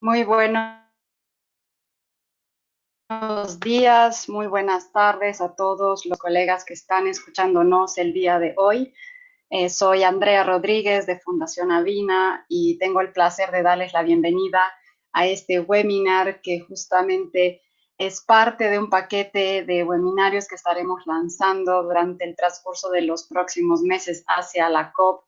Muy buenos días, muy buenas tardes a todos los colegas que están escuchándonos el día de hoy. Soy Andrea Rodríguez de Fundación Avina y tengo el placer de darles la bienvenida a este webinar que justamente es parte de un paquete de webinarios que estaremos lanzando durante el transcurso de los próximos meses hacia la COP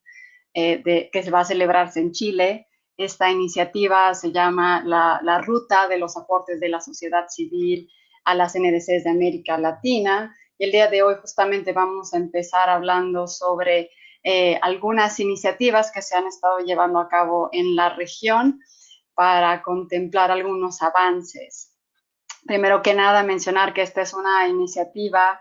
que se va a celebrarse en Chile. Esta iniciativa se llama la Ruta de los Aportes de la Sociedad Civil a las NDCs de América Latina. Y el día de hoy justamente vamos a empezar hablando sobre algunas iniciativas que se han estado llevando a cabo en la región para contemplar algunos avances. Primero que nada, mencionar que esta es una iniciativa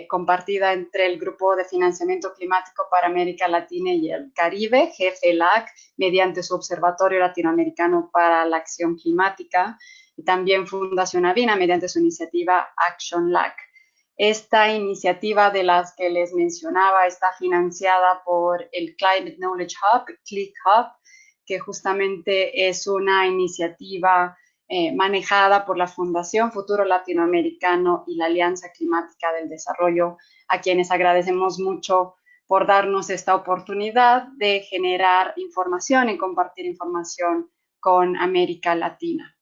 compartida entre el Grupo de Financiamiento Climático para América Latina y el Caribe, GFLAC, mediante su Observatorio Latinoamericano para la Acción Climática, y también Fundación Avina, mediante su iniciativa Action LAC. Esta iniciativa de las que les mencionaba está financiada por el Climate Knowledge Hub, CLIC Hub, que justamente es una iniciativa manejada por la Fundación Futuro Latinoamericano y la Alianza Climática del Desarrollo, a quienes agradecemos mucho por darnos esta oportunidad de generar información y compartir información con América Latina.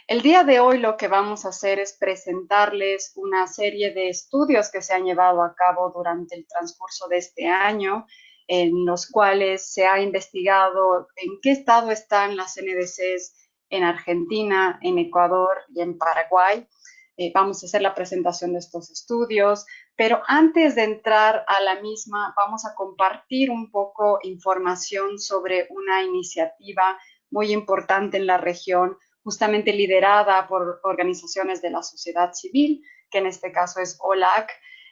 El día de hoy lo que vamos a hacer es presentarles una serie de estudios que se han llevado a cabo durante el transcurso de este año, en los cuales se ha investigado en qué estado están las NDCs en Argentina, en Ecuador y en Paraguay. Vamos a hacer la presentación de estos estudios, pero antes de entrar a la misma, vamos a compartir un poco información sobre una iniciativa muy importante en la región, justamente liderada por organizaciones de la sociedad civil, que en este caso es OLAC,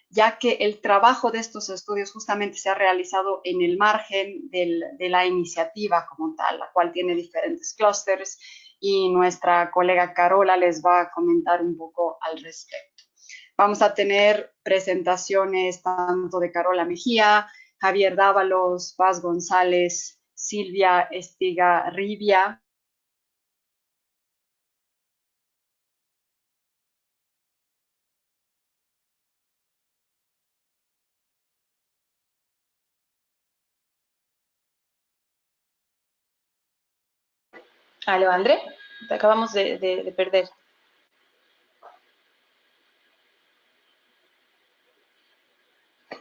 ya que el trabajo de estos estudios justamente se ha realizado en el margen de la iniciativa como tal, la cual tiene diferentes clústeres, y nuestra colega Carola les va a comentar un poco al respecto. Vamos a tener presentaciones tanto de Carola Mejía, Javier Dávalos, Paz González, Silvia Estigarribia. Aló, André, te acabamos de perder.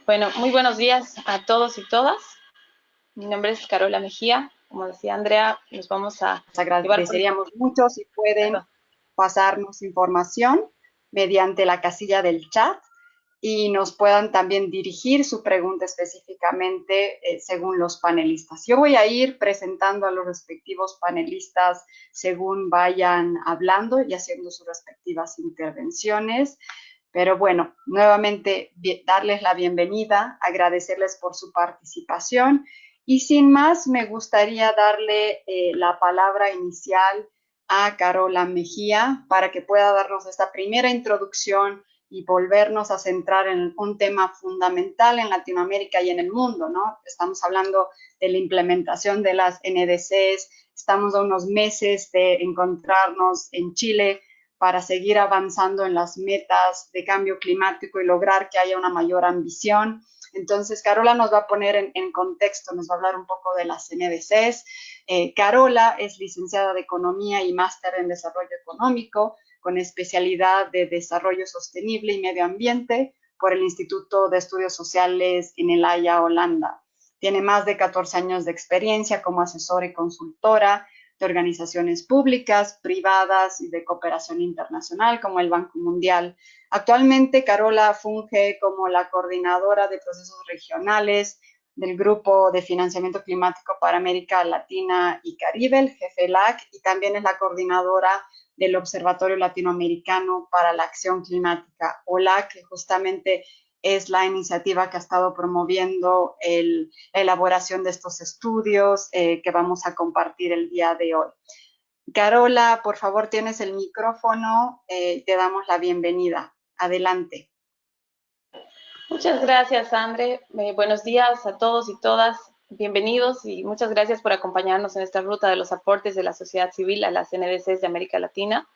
Bueno, muy buenos días a todos y todas. Mi nombre es Carola Mejía. Como decía Andrea, nos vamos a Les llevar por este... agradeceríamos mucho si pueden Perdón. pasarnos información mediante la casilla del chat y nos puedan también dirigir su pregunta específicamente según los panelistas. Yo voy a ir presentando a los respectivos panelistas según vayan hablando y haciendo sus respectivas intervenciones. Pero bueno, nuevamente darles la bienvenida, agradecerles por su participación y sin más me gustaría darle la palabra inicial a Carola Mejía para que pueda darnos esta primera introducción y volvernos a centrar en un tema fundamental en Latinoamérica y en el mundo, ¿no? Estamos hablando de la implementación de las NDCs, estamos a unos meses de encontrarnos en Chile para seguir avanzando en las metas de cambio climático y lograr que haya una mayor ambición. Entonces, Carola nos va a poner en contexto, nos va a hablar un poco de las NDCs. Carola es licenciada de Economía y máster en Desarrollo Económico, con especialidad de Desarrollo Sostenible y Medio Ambiente por el Instituto de Estudios Sociales en El Haya, Holanda. Tiene más de 14 años de experiencia como asesora y consultora de organizaciones públicas, privadas y de cooperación internacional como el Banco Mundial. Actualmente, Carola funge como la coordinadora de procesos regionales del Grupo de Financiamiento Climático para América Latina y Caribe, el GFLAC, y también es la coordinadora del Observatorio Latinoamericano para la Acción Climática, OLAC, que justamente es la iniciativa que ha estado promoviendo la elaboración de estos estudios que vamos a compartir el día de hoy. Carola, por favor, tienes el micrófono, te damos la bienvenida. Adelante. Muchas gracias, André. Buenos días a todos y todas. Bienvenidos y muchas gracias por acompañarnos en esta ruta de los aportes de la sociedad civil a las NDCs de América Latina.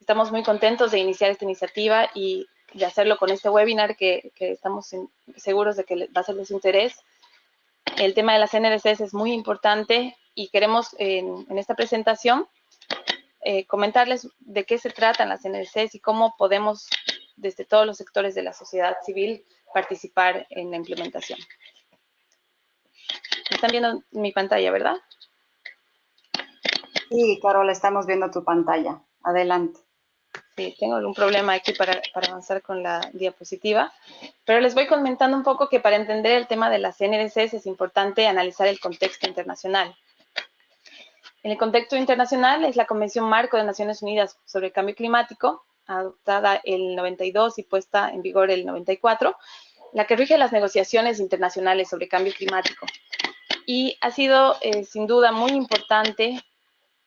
Estamos muy contentos de iniciar esta iniciativa y de hacerlo con este webinar que estamos seguros de que va a ser de su interés. El tema de las NDCs es muy importante y queremos en esta presentación comentarles de qué se tratan las NDCs y cómo podemos, desde todos los sectores de la sociedad civil, participar en la implementación. Están viendo mi pantalla, ¿verdad? Sí, Carola, estamos viendo tu pantalla. Adelante. Sí, tengo algún problema aquí para avanzar con la diapositiva, pero les voy comentando un poco que para entender el tema de las NDCs es importante analizar el contexto internacional. En el contexto internacional es la Convención Marco de Naciones Unidas sobre el Cambio Climático, adoptada el 92 y puesta en vigor el 94, la que rige las negociaciones internacionales sobre cambio climático. Y ha sido sin duda muy importante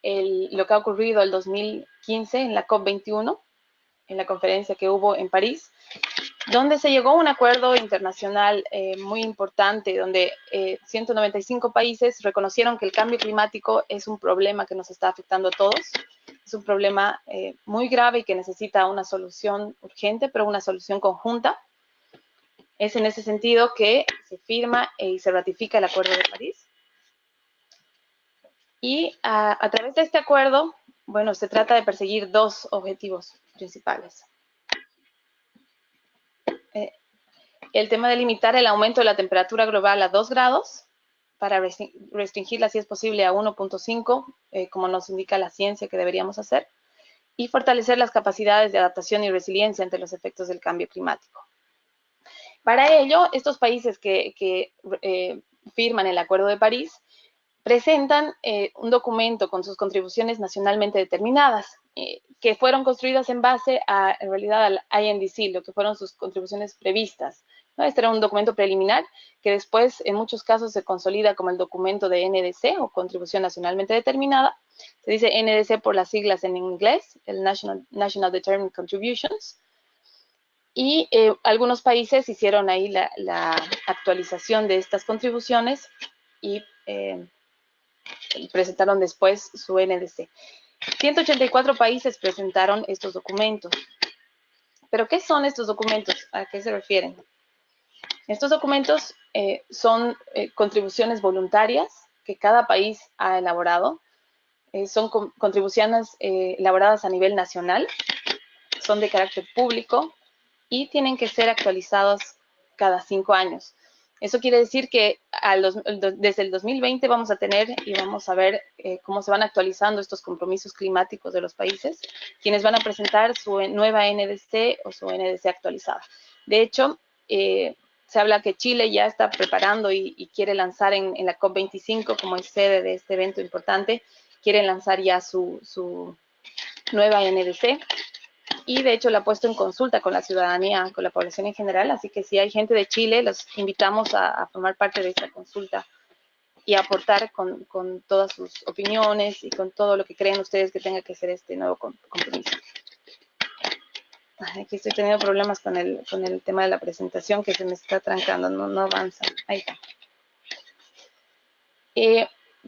lo que ha ocurrido el 2015 en la COP21, en la conferencia que hubo en París, donde se llegó a un acuerdo internacional muy importante, donde 195 países reconocieron que el cambio climático es un problema que nos está afectando a todos, es un problema muy grave y que necesita una solución urgente, pero una solución conjunta. Es en ese sentido que se firma y se ratifica el Acuerdo de París. Y a través de este acuerdo, bueno, se trata de perseguir dos objetivos principales. El tema de limitar el aumento de la temperatura global a 2 grados, para restringirla si es posible a 1.5, como nos indica la ciencia que deberíamos hacer, y fortalecer las capacidades de adaptación y resiliencia ante los efectos del cambio climático. Para ello, estos países que firman el Acuerdo de París presentan un documento con sus contribuciones nacionalmente determinadas, que fueron construidas en base a, en realidad, al INDC, lo que fueron sus contribuciones previstas, ¿no? Este era un documento preliminar que después, en muchos casos, se consolida como el documento de NDC, o Contribución Nacionalmente Determinada. Se dice NDC por las siglas en inglés, el National Determined Contributions. Y algunos países hicieron ahí la actualización de estas contribuciones y presentaron después su NDC. 184 países presentaron estos documentos. ¿Pero qué son estos documentos? ¿A qué se refieren? Estos documentos son contribuciones voluntarias que cada país ha elaborado. Son contribuciones elaboradas a nivel nacional, son de carácter público y tienen que ser actualizados cada 5 años. Eso quiere decir que desde el 2020 vamos a tener y vamos a ver cómo se van actualizando estos compromisos climáticos de los países, quienes van a presentar su nueva NDC o su NDC actualizada. De hecho, se habla que Chile ya está preparando y quiere lanzar en la COP25, como es sede de este evento importante, quiere lanzar ya su nueva NDC. Y de hecho la ha puesto en consulta con la ciudadanía, con la población en general, así que si hay gente de Chile, los invitamos a formar parte de esta consulta y a aportar con todas sus opiniones y con todo lo que creen ustedes que tenga que ser este nuevo compromiso. Aquí estoy teniendo problemas con el tema de la presentación que se me está trancando, no avanza. Ahí está.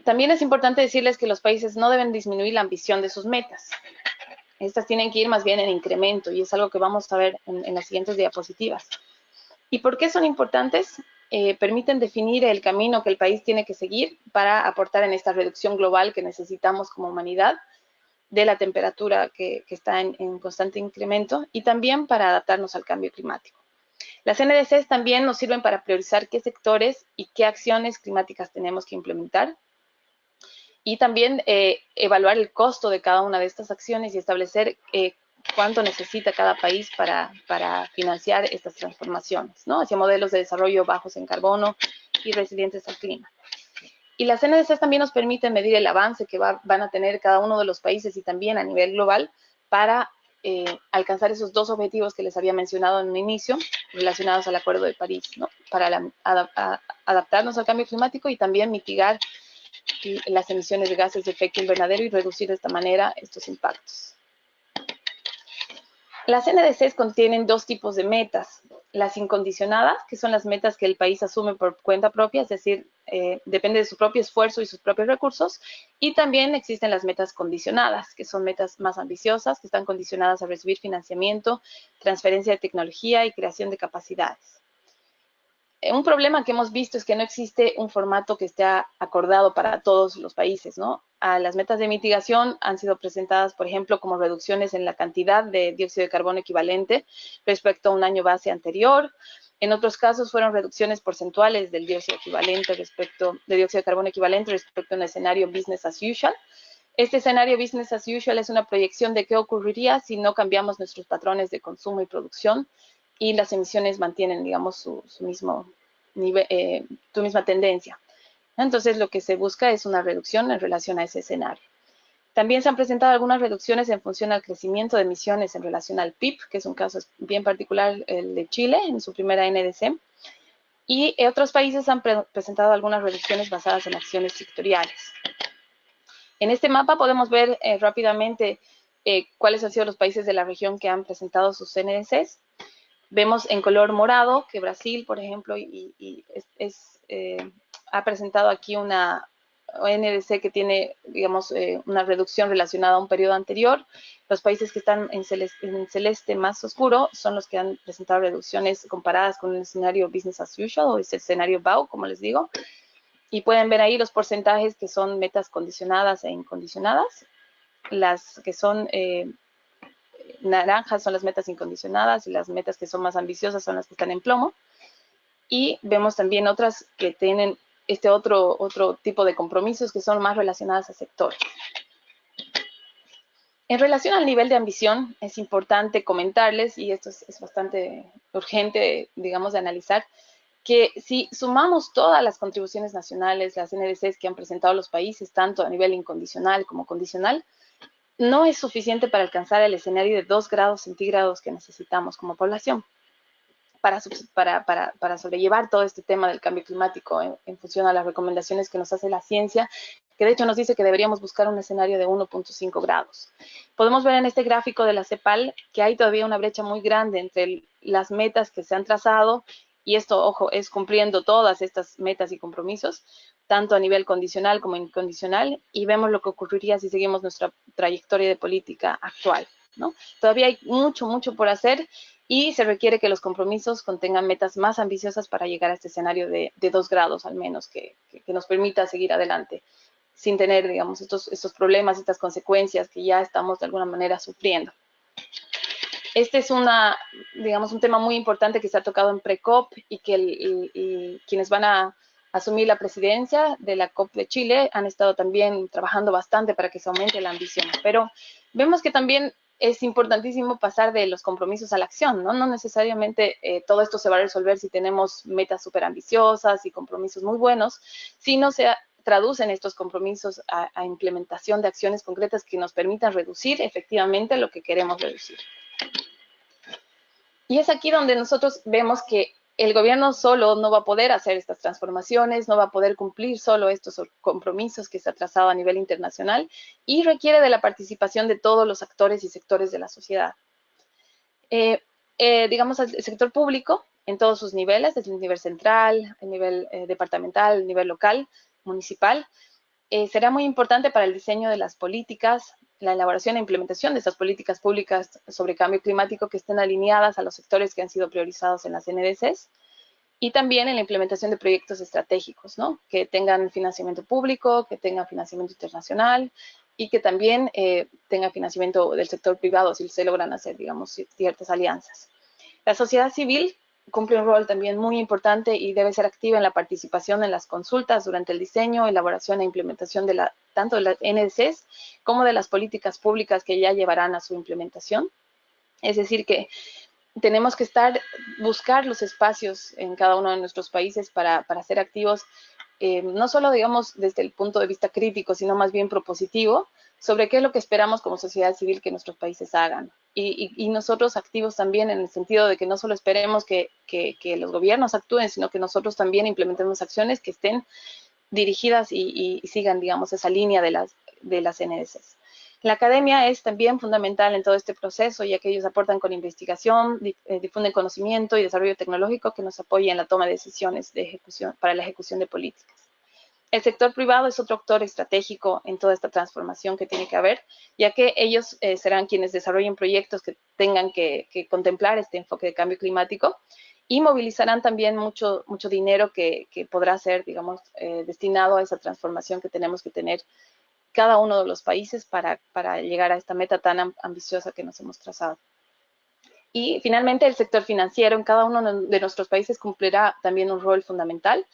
También es importante decirles que los países no deben disminuir la ambición de sus metas. Estas tienen que ir más bien en incremento y es algo que vamos a ver en las siguientes diapositivas. ¿Y por qué son importantes? Permiten definir el camino que el país tiene que seguir para aportar en esta reducción global que necesitamos como humanidad de la temperatura que está en constante incremento y también para adaptarnos al cambio climático. Las NDCs también nos sirven para priorizar qué sectores y qué acciones climáticas tenemos que implementar y también evaluar el costo de cada una de estas acciones y establecer cuánto necesita cada país para financiar estas transformaciones, ¿no? Hacia modelos de desarrollo bajos en carbono y resilientes al clima. Y las NDCs también nos permiten medir el avance que van a tener cada uno de los países y también a nivel global para alcanzar esos dos objetivos que les había mencionado en un inicio, relacionados al Acuerdo de París, ¿no? Para adaptarnos al cambio climático y también mitigar las emisiones de gases de efecto invernadero y reducir de esta manera estos impactos. Las NDCs contienen dos tipos de metas. Las incondicionadas, que son las metas que el país asume por cuenta propia, es decir, depende de su propio esfuerzo y sus propios recursos. Y también existen las metas condicionadas, que son metas más ambiciosas, que están condicionadas a recibir financiamiento, transferencia de tecnología y creación de capacidades. Un problema que hemos visto es que no existe un formato que esté acordado para todos los países, ¿no? Las metas de mitigación han sido presentadas, por ejemplo, como reducciones en la cantidad de dióxido de carbono equivalente respecto a un año base anterior. En otros casos fueron reducciones porcentuales del dióxido de carbono equivalente respecto a un escenario business as usual. Este escenario business as usual es una proyección de qué ocurriría si no cambiamos nuestros patrones de consumo y producción y las emisiones mantienen, digamos, su mismo nivel, tu misma tendencia. Entonces, lo que se busca es una reducción en relación a ese escenario. También se han presentado algunas reducciones en función al crecimiento de emisiones en relación al PIB, que es un caso bien particular, el de Chile, en su primera NDC. Y otros países han presentado algunas reducciones basadas en acciones sectoriales. En este mapa podemos ver rápidamente cuáles han sido los países de la región que han presentado sus NDCs. Vemos en color morado que Brasil, por ejemplo, ha presentado aquí una NDC que tiene, digamos, una reducción relacionada a un periodo anterior. Los países que están en celeste más oscuro son los que han presentado reducciones comparadas con el escenario business as usual o ese escenario BAU, como les digo. Y pueden ver ahí los porcentajes que son metas condicionadas e incondicionadas. Las que son naranjas son las metas incondicionadas y las metas que son más ambiciosas son las que están en plomo. Y vemos también otras que tienen este otro tipo de compromisos que son más relacionadas a sectores. En relación al nivel de ambición, es importante comentarles, y esto es bastante urgente, digamos, de analizar, que si sumamos todas las contribuciones nacionales, las NDCs que han presentado los países, tanto a nivel incondicional como condicional, no es suficiente para alcanzar el escenario de 2 grados centígrados que necesitamos como población para sobrellevar todo este tema del cambio climático en función a las recomendaciones que nos hace la ciencia, que de hecho nos dice que deberíamos buscar un escenario de 1.5 grados. Podemos ver en este gráfico de la CEPAL que hay todavía una brecha muy grande entre las metas que se han trazado, y esto, ojo, es cumpliendo todas estas metas y compromisos, tanto a nivel condicional como incondicional, y vemos lo que ocurriría si seguimos nuestra trayectoria de política actual, ¿no? Todavía hay mucho por hacer y se requiere que los compromisos contengan metas más ambiciosas para llegar a este escenario de 2 grados al menos, que nos permita seguir adelante sin tener, digamos, estos problemas, estas consecuencias que ya estamos de alguna manera sufriendo. Este es digamos, un tema muy importante que se ha tocado en Pre-COP y que quienes van a asumir la presidencia de la COP de Chile han estado también trabajando bastante para que se aumente la ambición. Pero vemos que también es importantísimo pasar de los compromisos a la acción, ¿no? No necesariamente todo esto se va a resolver si tenemos metas súper ambiciosas y compromisos muy buenos, sino se traducen estos compromisos a implementación de acciones concretas que nos permitan reducir efectivamente lo que queremos reducir. Y es aquí donde nosotros vemos que el gobierno solo no va a poder hacer estas transformaciones, no va a poder cumplir solo estos compromisos que se ha trazado a nivel internacional y requiere de la participación de todos los actores y sectores de la sociedad. Digamos, el sector público en todos sus niveles, desde el nivel central, el nivel departamental, el nivel local, municipal, será muy importante para el diseño de las políticas, la elaboración e implementación de estas políticas públicas sobre cambio climático que estén alineadas a los sectores que han sido priorizados en las NDCs y también en la implementación de proyectos estratégicos, ¿no? Que tengan financiamiento público, que tengan financiamiento internacional y que también tengan financiamiento del sector privado si se logran hacer, digamos, ciertas alianzas. La sociedad civil cumple un rol también muy importante y debe ser activa en la participación en las consultas durante el diseño, elaboración e implementación tanto de las NDCs como de las políticas públicas que ya llevarán a su implementación. Es decir, que tenemos que buscar los espacios en cada uno de nuestros países para ser activos, no solo, digamos, desde el punto de vista crítico, sino más bien propositivo, sobre qué es lo que esperamos como sociedad civil que nuestros países hagan. Y nosotros activos también en el sentido de que no solo esperemos que los gobiernos actúen, sino que nosotros también implementemos acciones que estén dirigidas y sigan, digamos, esa línea de las NDCs. La academia es también fundamental en todo este proceso, ya que ellos aportan con investigación, difunden conocimiento y desarrollo tecnológico que nos apoya en la toma de decisiones para la ejecución de políticas. El sector privado es otro actor estratégico en toda esta transformación que tiene que haber, ya que ellos serán quienes desarrollen proyectos que tengan que contemplar este enfoque de cambio climático y movilizarán también mucho dinero que podrá ser, digamos, destinado a esa transformación que tenemos que tener cada uno de los países para llegar a esta meta tan ambiciosa que nos hemos trazado. Y finalmente el sector financiero en cada uno de nuestros países cumplirá también un rol fundamental.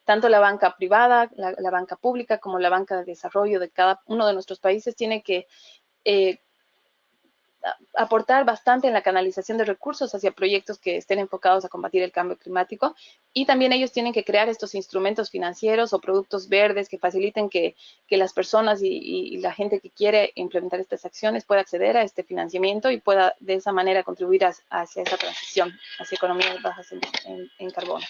Tanto la banca privada, la banca pública, como la banca de desarrollo de cada uno de nuestros países tiene que aportar bastante en la canalización de recursos hacia proyectos que estén enfocados a combatir el cambio climático, y también ellos tienen que crear estos instrumentos financieros o productos verdes que faciliten que las personas y la gente que quiere implementar estas acciones pueda acceder a este financiamiento y pueda de esa manera contribuir hacia esa transición, hacia economías bajas en carbono.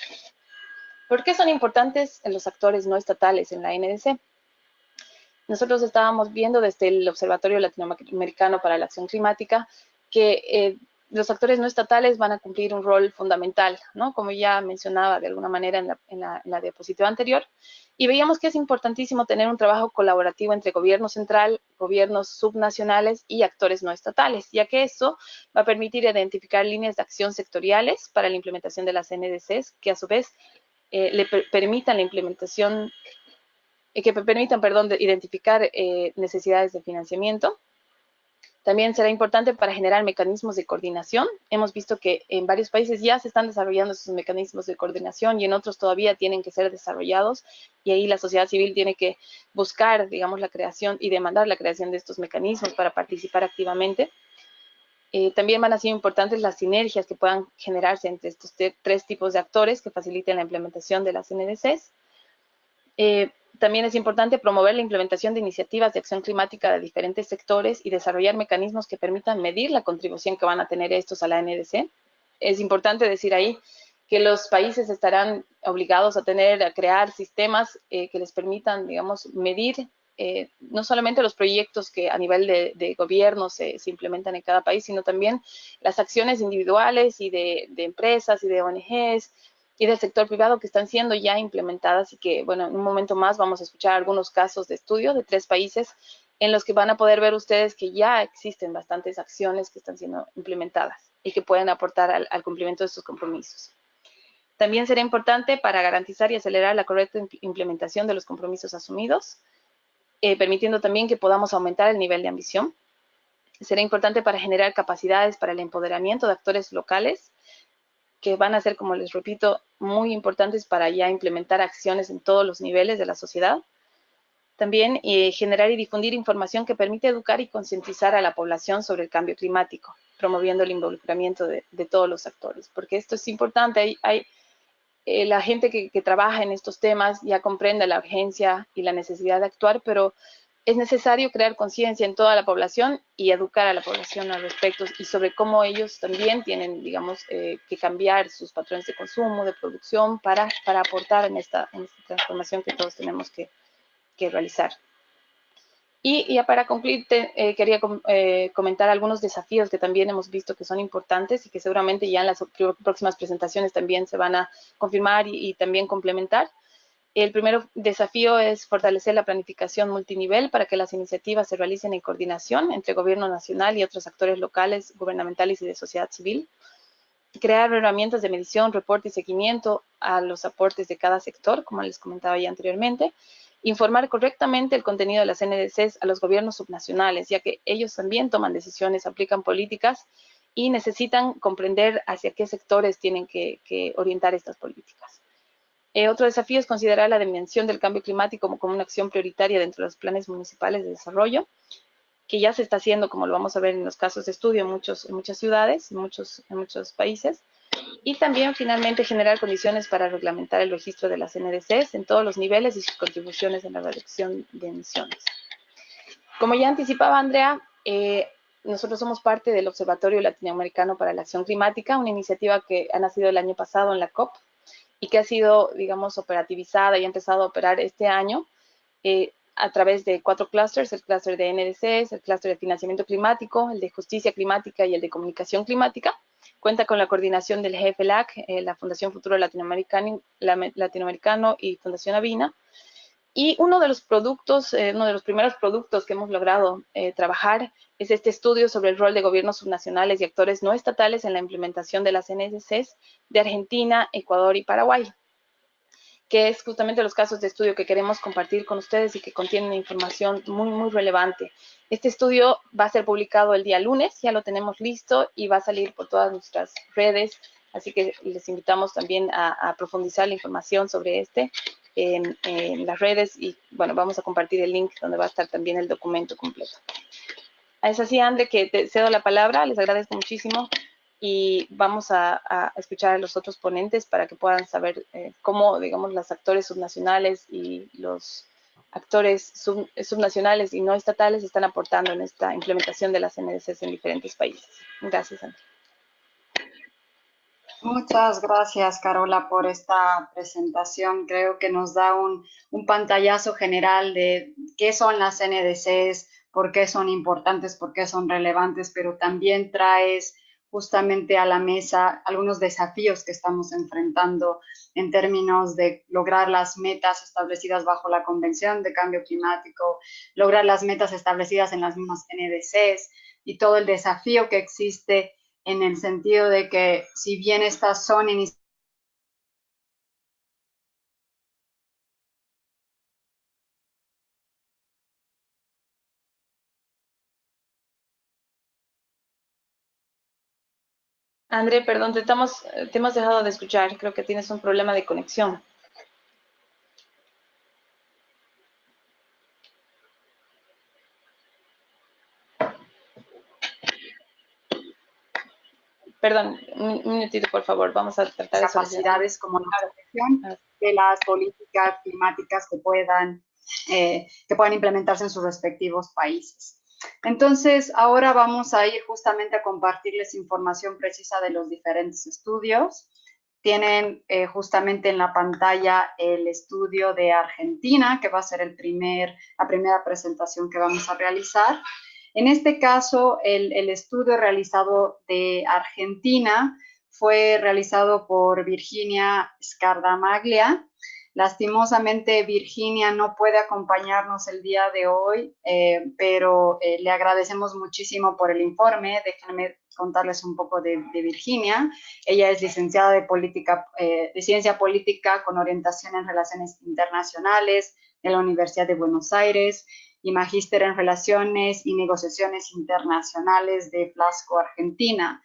¿Por qué son importantes los actores no estatales en la NDC? Nosotros estábamos viendo desde el Observatorio Latinoamericano para la Acción Climática que los actores no estatales van a cumplir un rol fundamental, ¿no? Como ya mencionaba de alguna manera en la diapositiva anterior, y veíamos que es importantísimo tener un trabajo colaborativo entre gobierno central, gobiernos subnacionales y actores no estatales, ya que eso va a permitir identificar líneas de acción sectoriales para la implementación de las NDCs, que a su vez le permitan la implementación que permitan, perdón, identificar necesidades de financiamiento. También será importante para generar mecanismos de coordinación. Hemos visto que en varios países ya se están desarrollando esos mecanismos de coordinación y en otros todavía tienen que ser desarrollados, y ahí la sociedad civil tiene que buscar, digamos, la creación y demandar la creación de estos mecanismos para participar activamente. También van a ser importantes las sinergias que puedan generarse entre estos tres tipos de actores que faciliten la implementación de las NDCs. También es importante promover la implementación de iniciativas de acción climática de diferentes sectores y desarrollar mecanismos que permitan medir la contribución que van a tener estos a la NDC. Es importante decir ahí que los países estarán obligados a crear sistemas que les permitan, digamos, medir no solamente los proyectos que a nivel de gobierno se implementan en cada país, sino también las acciones individuales y de empresas y de ONGs y del sector privado que están siendo ya implementadas, y que, bueno, en un momento más vamos a escuchar algunos casos de estudio de 3 países en los que van a poder ver ustedes que ya existen bastantes acciones que están siendo implementadas y que pueden aportar al cumplimiento de estos compromisos. También será importante para garantizar y acelerar la correcta implementación de los compromisos asumidos, permitiendo también que podamos aumentar el nivel de ambición. Será importante para generar capacidades para el empoderamiento de actores locales, que van a ser, como les repito, muy importantes para ya implementar acciones en todos los niveles de la sociedad. También generar y difundir información que permite educar y concientizar a la población sobre el cambio climático, promoviendo el involucramiento de todos los actores, porque esto es importante. La gente que trabaja en estos temas ya comprende la urgencia y la necesidad de actuar, pero es necesario crear conciencia en toda la población y educar a la población al respecto y sobre cómo ellos también tienen, digamos, que cambiar sus patrones de consumo, de producción, para aportar en esta transformación que todos tenemos que realizar. Y ya para concluir, quería comentar algunos desafíos que también hemos visto que son importantes y que seguramente ya en las próximas presentaciones también se van a confirmar y también complementar. El primer desafío es fortalecer la planificación multinivel para que las iniciativas se realicen en coordinación entre gobierno nacional y otros actores locales, gubernamentales y de sociedad civil. Crear herramientas de medición, reporte y seguimiento a los aportes de cada sector, como les comentaba ya anteriormente. Informar correctamente el contenido de las NDCs a los gobiernos subnacionales, ya que ellos también toman decisiones, aplican políticas y necesitan comprender hacia qué sectores tienen que orientar estas políticas. Otro desafío es considerar la dimensión del cambio climático como una acción prioritaria dentro de los planes municipales de desarrollo, que ya se está haciendo, como lo vamos a ver en los casos de estudio en muchas ciudades, en muchos países. Y también, finalmente, generar condiciones para reglamentar el registro de las NDCs en todos los niveles y sus contribuciones en la reducción de emisiones. Como ya anticipaba Andrea, nosotros somos parte del Observatorio Latinoamericano para la Acción Climática, una iniciativa que ha nacido el año pasado en la COP y que ha sido, digamos, operativizada y ha empezado a operar este año a través de 4 clústeres: el clúster de NDCs, el clúster de financiamiento climático, el de justicia climática y el de comunicación climática. Cuenta con la coordinación del GFLAC, la Fundación Futuro Latinoamericano y Fundación Avina. Y uno de los productos, uno de los primeros productos que hemos logrado trabajar es este estudio sobre el rol de gobiernos subnacionales y actores no estatales en la implementación de las NDCs de Argentina, Ecuador y Paraguay, que es justamente los casos de estudio que queremos compartir con ustedes y que contienen información muy, muy relevante. Este estudio va a ser publicado el día lunes, ya lo tenemos listo y va a salir por todas nuestras redes, así que les invitamos también a profundizar la información sobre en las redes y bueno, vamos a compartir el link donde va a estar también el documento completo. Es así, André, que te cedo la palabra, les agradezco muchísimo y vamos a escuchar a los otros ponentes para que puedan saber cómo, digamos, los actores subnacionales y los actores subnacionales y no estatales están aportando en esta implementación de las NDCs en diferentes países. Gracias, André. Muchas gracias, Carola, por esta presentación. Creo que nos da un pantallazo general de qué son las NDCs, por qué son importantes, por qué son relevantes, pero también traes justamente a la mesa algunos desafíos que estamos enfrentando en términos de lograr las metas establecidas bajo la Convención de Cambio Climático, lograr las metas establecidas en las mismas NDCs y todo el desafío que existe en el sentido de que si bien estas son iniciativas, André, perdón, te hemos dejado de escuchar. Creo que tienes un problema de conexión. Perdón, un minutito, por favor. Vamos a tratar de solucionar. capacidades como la protección de las políticas climáticas que puedan implementarse en sus respectivos países. Entonces, ahora vamos a ir justamente a compartirles información precisa de los diferentes estudios. Tienen justamente en la pantalla el estudio de Argentina, que va a ser la primera presentación que vamos a realizar. En este caso, el estudio realizado de Argentina fue realizado por Virginia Scardamaglia. Lastimosamente, Virginia no puede acompañarnos el día de hoy, pero le agradecemos muchísimo por el informe. Déjenme contarles un poco de Virginia. Ella es licenciada de Ciencia Política con orientación en Relaciones Internacionales de la Universidad de Buenos Aires y magíster en Relaciones y Negociaciones Internacionales de Flasco, Argentina.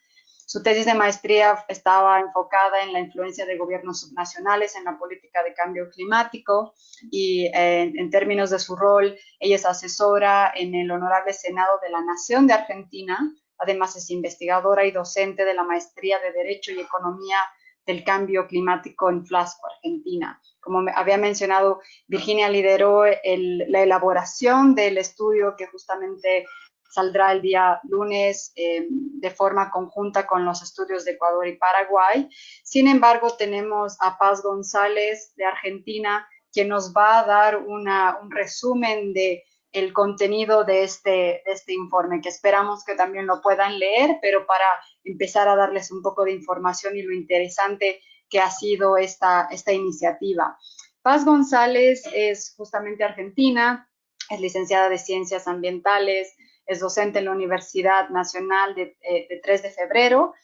Su tesis de maestría estaba enfocada en la influencia de gobiernos subnacionales en la política de cambio climático y en términos de su rol, ella es asesora en el Honorable Senado de la Nación de Argentina. Además, es investigadora y docente de la Maestría de Derecho y Economía del Cambio Climático en Flasco, Argentina. Como había mencionado, Virginia lideró la elaboración del estudio que justamente saldrá el día lunes de forma conjunta con los estudios de Ecuador y Paraguay. Sin embargo, tenemos a Paz González de Argentina, quien nos va a dar un resumen de el contenido de este informe, que esperamos que también lo puedan leer, pero para empezar a darles un poco de información y lo interesante que ha sido esta iniciativa. Paz González es justamente argentina, es licenciada de Ciencias Ambientales, es docente en la Universidad Nacional de 3 de Febrero,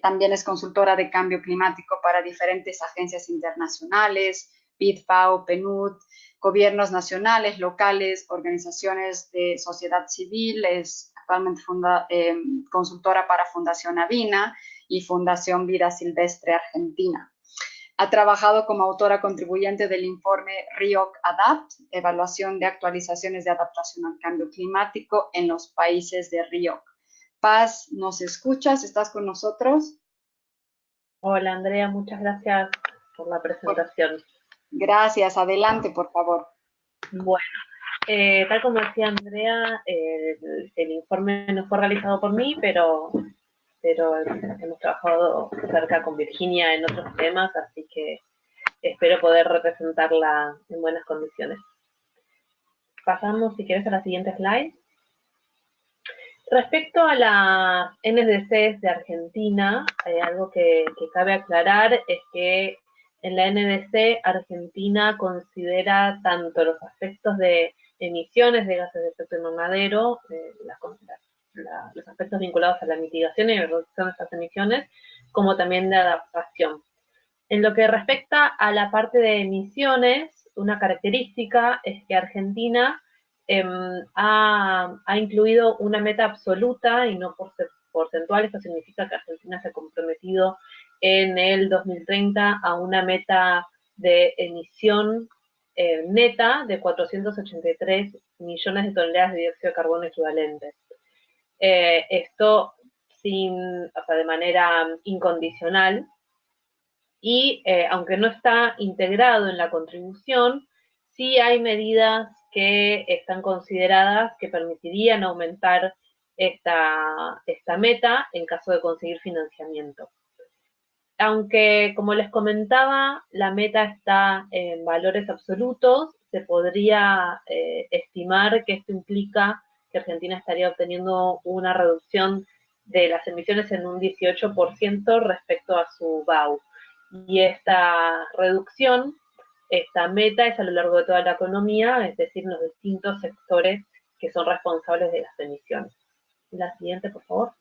también es consultora de cambio climático para diferentes agencias internacionales, PID, FAO, PNUD, gobiernos nacionales, locales, organizaciones de sociedad civil, es actualmente consultora para Fundación Avina y Fundación Vida Silvestre Argentina. Ha trabajado como autora contribuyente del informe RIOC Adapt, evaluación de actualizaciones de adaptación al cambio climático en los países de RIOC. Paz, ¿nos escuchas? ¿Estás con nosotros? Hola Andrea, muchas gracias por la presentación. Gracias, adelante por favor. Bueno, tal como decía Andrea, el informe no fue realizado por mí, pero hemos trabajado cerca con Virginia en otros temas, así que espero poder representarla en buenas condiciones. Pasamos, si quieres, a la siguiente slide. Respecto a las NDCs de Argentina, algo que cabe aclarar es que en la NDC, Argentina considera tanto los aspectos de emisiones de gases de efecto invernadero, los aspectos vinculados a la mitigación y la reducción de estas emisiones, como también de adaptación. En lo que respecta a la parte de emisiones, una característica es que Argentina ha incluido una meta absoluta y no porcentual. Esto significa que Argentina se ha comprometido en el 2030 a una meta de emisión neta de 483 millones de toneladas de dióxido de carbono equivalentes. Esto de manera incondicional, y aunque no está integrado en la contribución, sí hay medidas que están consideradas que permitirían aumentar esta meta en caso de conseguir financiamiento. Aunque, como les comentaba, la meta está en valores absolutos, se podría estimar que esto implica que Argentina estaría obteniendo una reducción de las emisiones en un 18% respecto a su BAU. Y esta reducción, esta meta es a lo largo de toda la economía, es decir, en los distintos sectores que son responsables de las emisiones. La siguiente, por favor.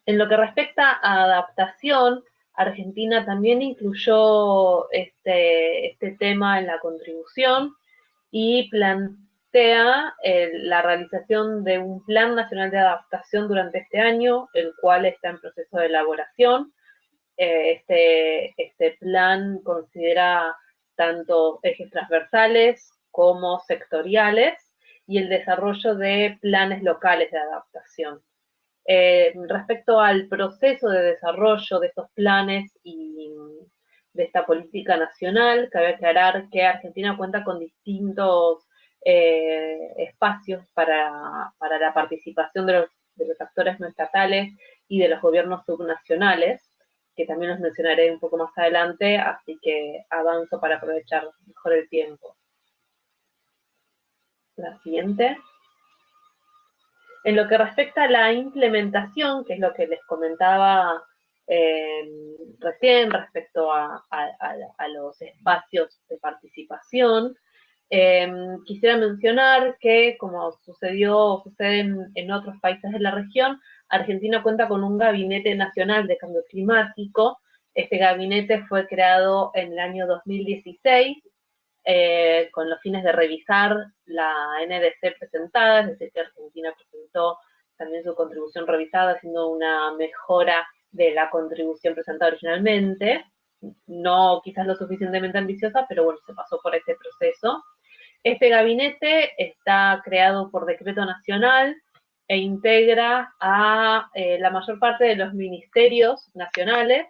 En lo que respecta a adaptación, Argentina también incluyó este tema en la contribución y plantea la realización de un Plan Nacional de Adaptación durante este año, el cual está en proceso de elaboración. Este plan considera tanto ejes transversales como sectoriales y el desarrollo de planes locales de adaptación. Respecto al proceso de desarrollo de estos planes y de esta política nacional, cabe aclarar que Argentina cuenta con distintos espacios para la participación de los actores no estatales y de los gobiernos subnacionales, que también los mencionaré un poco más adelante, así que avanzo para aprovechar mejor el tiempo. La siguiente. En lo que respecta a la implementación, que es lo que les comentaba recién respecto a los espacios de participación, quisiera mencionar que, como sucede en otros países de la región, Argentina cuenta con un gabinete nacional de cambio climático. Este gabinete fue creado en el año 2016 con los fines de revisar la NDC presentada, es decir, que Argentina presentó también su contribución revisada, haciendo una mejora de la contribución presentada originalmente, no quizás lo suficientemente ambiciosa, pero bueno, se pasó por ese proceso. Este gabinete está creado por decreto nacional e integra a la mayor parte de los ministerios nacionales.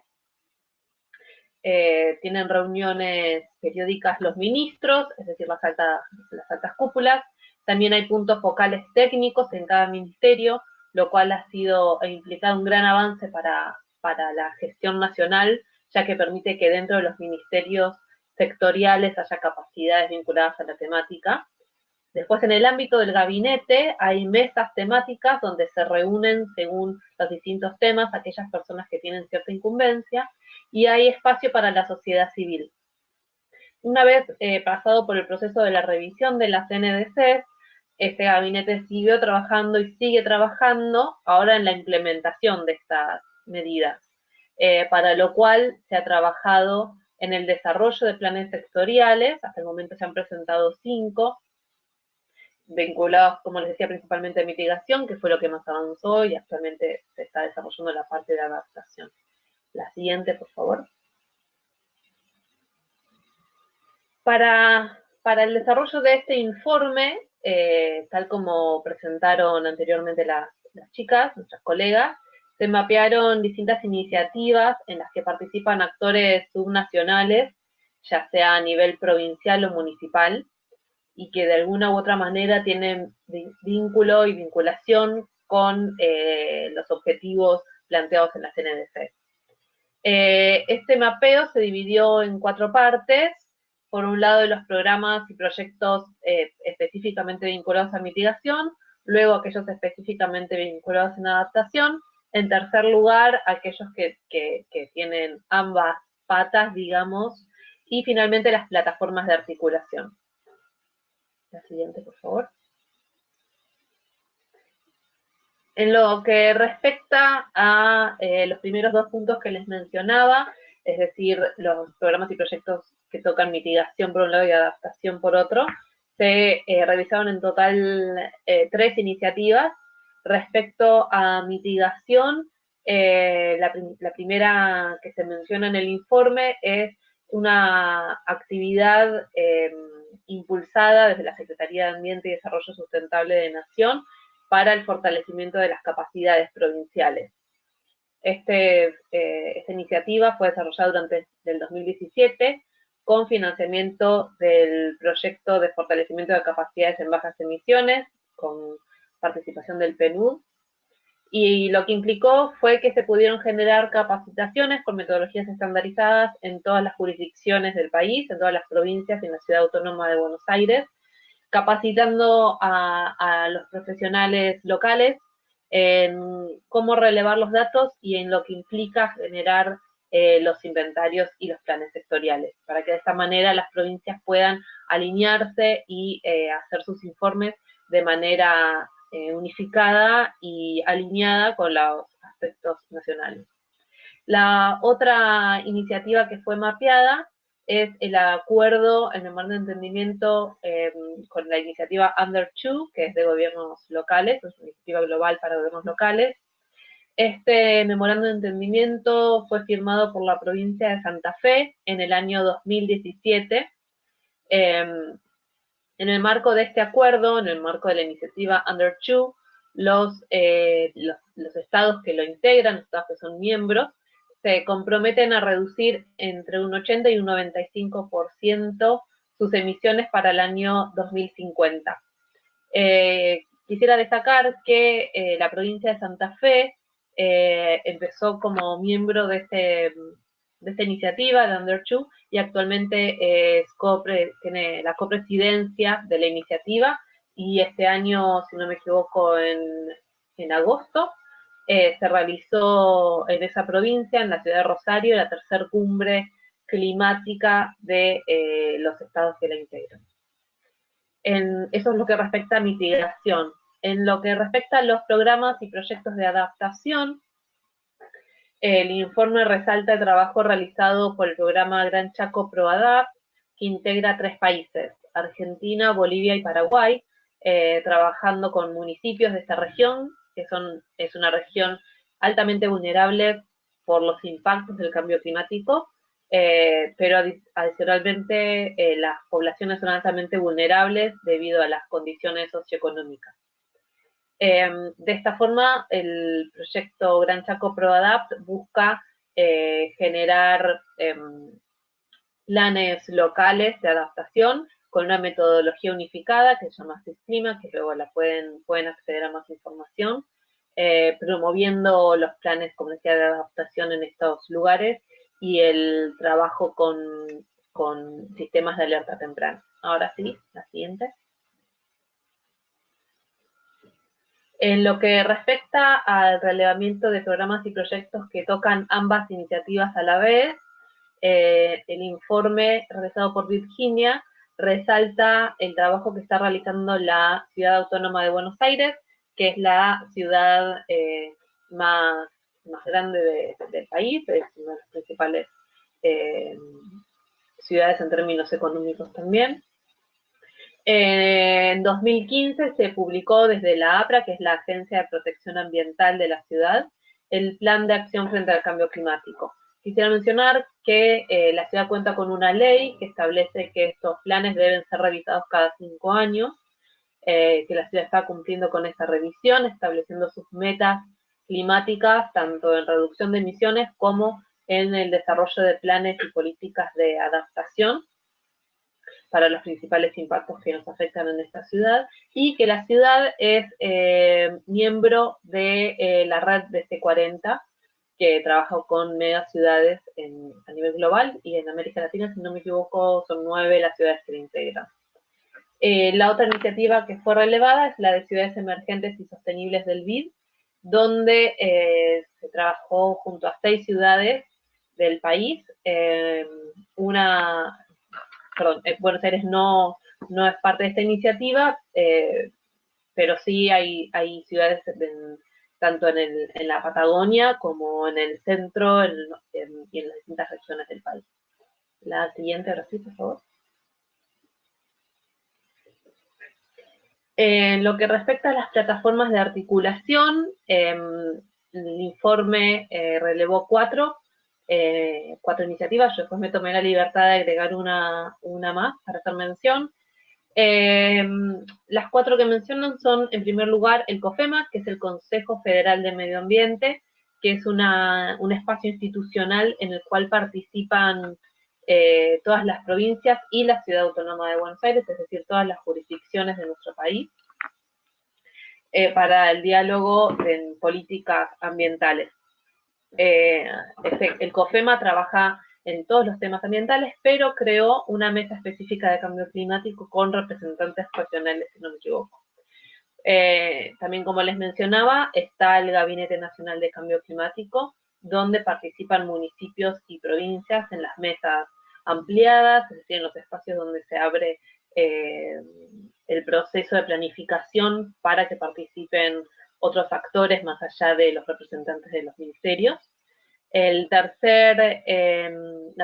Tienen reuniones periódicas los ministros, es decir, las altas cúpulas. También hay puntos focales técnicos en cada ministerio, lo cual ha implicado un gran avance para la gestión nacional, ya que permite que dentro de los ministerios sectoriales haya capacidades vinculadas a la temática. Después, en el ámbito del gabinete, hay mesas temáticas donde se reúnen, según los distintos temas, aquellas personas que tienen cierta incumbencia, y hay espacio para la sociedad civil. Una vez pasado por el proceso de la revisión de las NDC, este gabinete siguió trabajando y sigue trabajando ahora en la implementación de estas medidas, para lo cual se ha trabajado en el desarrollo de planes sectoriales. Hasta el momento se han presentado 5, vinculados, como les decía, principalmente a mitigación, que fue lo que más avanzó, y actualmente se está desarrollando la parte de adaptación. La siguiente, por favor. Para el desarrollo de este informe, tal como presentaron anteriormente las chicas, nuestras colegas, se mapearon distintas iniciativas en las que participan actores subnacionales, ya sea a nivel provincial o municipal, y que de alguna u otra manera tienen vínculo y vinculación con los objetivos planteados en las NDC. Este mapeo se dividió en 4 partes. Por un lado, los programas y proyectos específicamente vinculados a mitigación, luego aquellos específicamente vinculados en adaptación, En tercer lugar, aquellos que tienen ambas patas, digamos, y finalmente las plataformas de articulación. La siguiente, por favor. En lo que respecta a los primeros dos puntos que les mencionaba, es decir, los programas y proyectos que tocan mitigación por un lado y adaptación por otro, se realizaron en total 3 iniciativas. Respecto a mitigación, la primera que se menciona en el informe es una actividad impulsada desde la Secretaría de Ambiente y Desarrollo Sustentable de Nación para el fortalecimiento de las capacidades provinciales. Esta iniciativa fue desarrollada durante el 2017 con financiamiento del proyecto de fortalecimiento de capacidades en bajas emisiones, con participación del PNUD, y lo que implicó fue que se pudieron generar capacitaciones con metodologías estandarizadas en todas las jurisdicciones del país, en todas las provincias y en la Ciudad Autónoma de Buenos Aires, capacitando a los profesionales locales en cómo relevar los datos y en lo que implica generar los inventarios y los planes sectoriales, para que de esta manera las provincias puedan alinearse y hacer sus informes de manera unificada y alineada con los aspectos nacionales. La otra iniciativa que fue mapeada es el acuerdo en memorando de entendimiento con la iniciativa Under 2, que es de gobiernos locales, es una iniciativa global para gobiernos locales. Este memorando de entendimiento fue firmado por la provincia de Santa Fe en el año 2017. En el marco de este acuerdo, en el marco de la iniciativa Under 2, los estados que lo integran, los estados que son miembros, se comprometen a reducir entre un 80 y un 95% sus emisiones para el año 2050. Quisiera destacar que la provincia de Santa Fe empezó como miembro de esta iniciativa, de Under 2, y actualmente tiene la copresidencia de la iniciativa, y este año, si no me equivoco, en agosto, se realizó en esa provincia, en la ciudad de Rosario, la tercera cumbre climática de los estados que la integran. Eso es lo que respecta a mitigación. En lo que respecta a los programas y proyectos de adaptación, el informe resalta el trabajo realizado por el programa Gran Chaco ProAdapt, que integra 3 países, Argentina, Bolivia y Paraguay, trabajando con municipios de esta región, que es una región altamente vulnerable por los impactos del cambio climático, pero adicionalmente las poblaciones son altamente vulnerables debido a las condiciones socioeconómicas. De esta forma, el proyecto Gran Chaco ProAdapt busca generar planes locales de adaptación con una metodología unificada que se llama SysClima, que luego pueden acceder a más información, promoviendo los planes, como decía, de adaptación en estos lugares y el trabajo con sistemas de alerta temprana. Ahora sí, la siguiente. En lo que respecta al relevamiento de programas y proyectos que tocan ambas iniciativas a la vez, el informe realizado por Virginia resalta el trabajo que está realizando la Ciudad Autónoma de Buenos Aires, que es la ciudad más grande del país, es una de las principales ciudades en términos económicos también. En 2015 se publicó desde la APRA, que es la Agencia de Protección Ambiental de la ciudad, el Plan de Acción frente al Cambio Climático. Quisiera mencionar que la ciudad cuenta con una ley que establece que estos planes deben ser revisados cada 5 años, que la ciudad está cumpliendo con esa revisión, estableciendo sus metas climáticas, tanto en reducción de emisiones como en el desarrollo de planes y políticas de adaptación para los principales impactos que nos afectan en esta ciudad, y que la ciudad es miembro de la red de C40, que trabaja con megaciudades a nivel global, y en América Latina, si no me equivoco, son 9 las ciudades que la integran. La otra iniciativa que fue relevada es la de Ciudades Emergentes y Sostenibles del BID, donde se trabajó junto a 6 ciudades del país. Buenos Aires no es parte de esta iniciativa, pero sí hay ciudades tanto en la Patagonia como en el centro y en las distintas regiones del país. La siguiente, ahora sí, por favor. En lo que respecta a las plataformas de articulación, el informe relevó 4 iniciativas. Yo después me tomé la libertad de agregar una más para hacer mención. Las 4 que mencionan son, en primer lugar, el COFEMA, que es el Consejo Federal de Medio Ambiente, que es un espacio institucional en el cual participan todas las provincias y la Ciudad Autónoma de Buenos Aires, es decir, todas las jurisdicciones de nuestro país, para el diálogo en políticas ambientales. El COFEMA trabaja en todos los temas ambientales, pero creó una mesa específica de cambio climático con representantes regionales, si no me equivoco. También, como les mencionaba, está el Gabinete Nacional de Cambio Climático, donde participan municipios y provincias en las mesas ampliadas, es decir, en los espacios donde se abre el proceso de planificación para que participen otros actores más allá de los representantes de los ministerios. La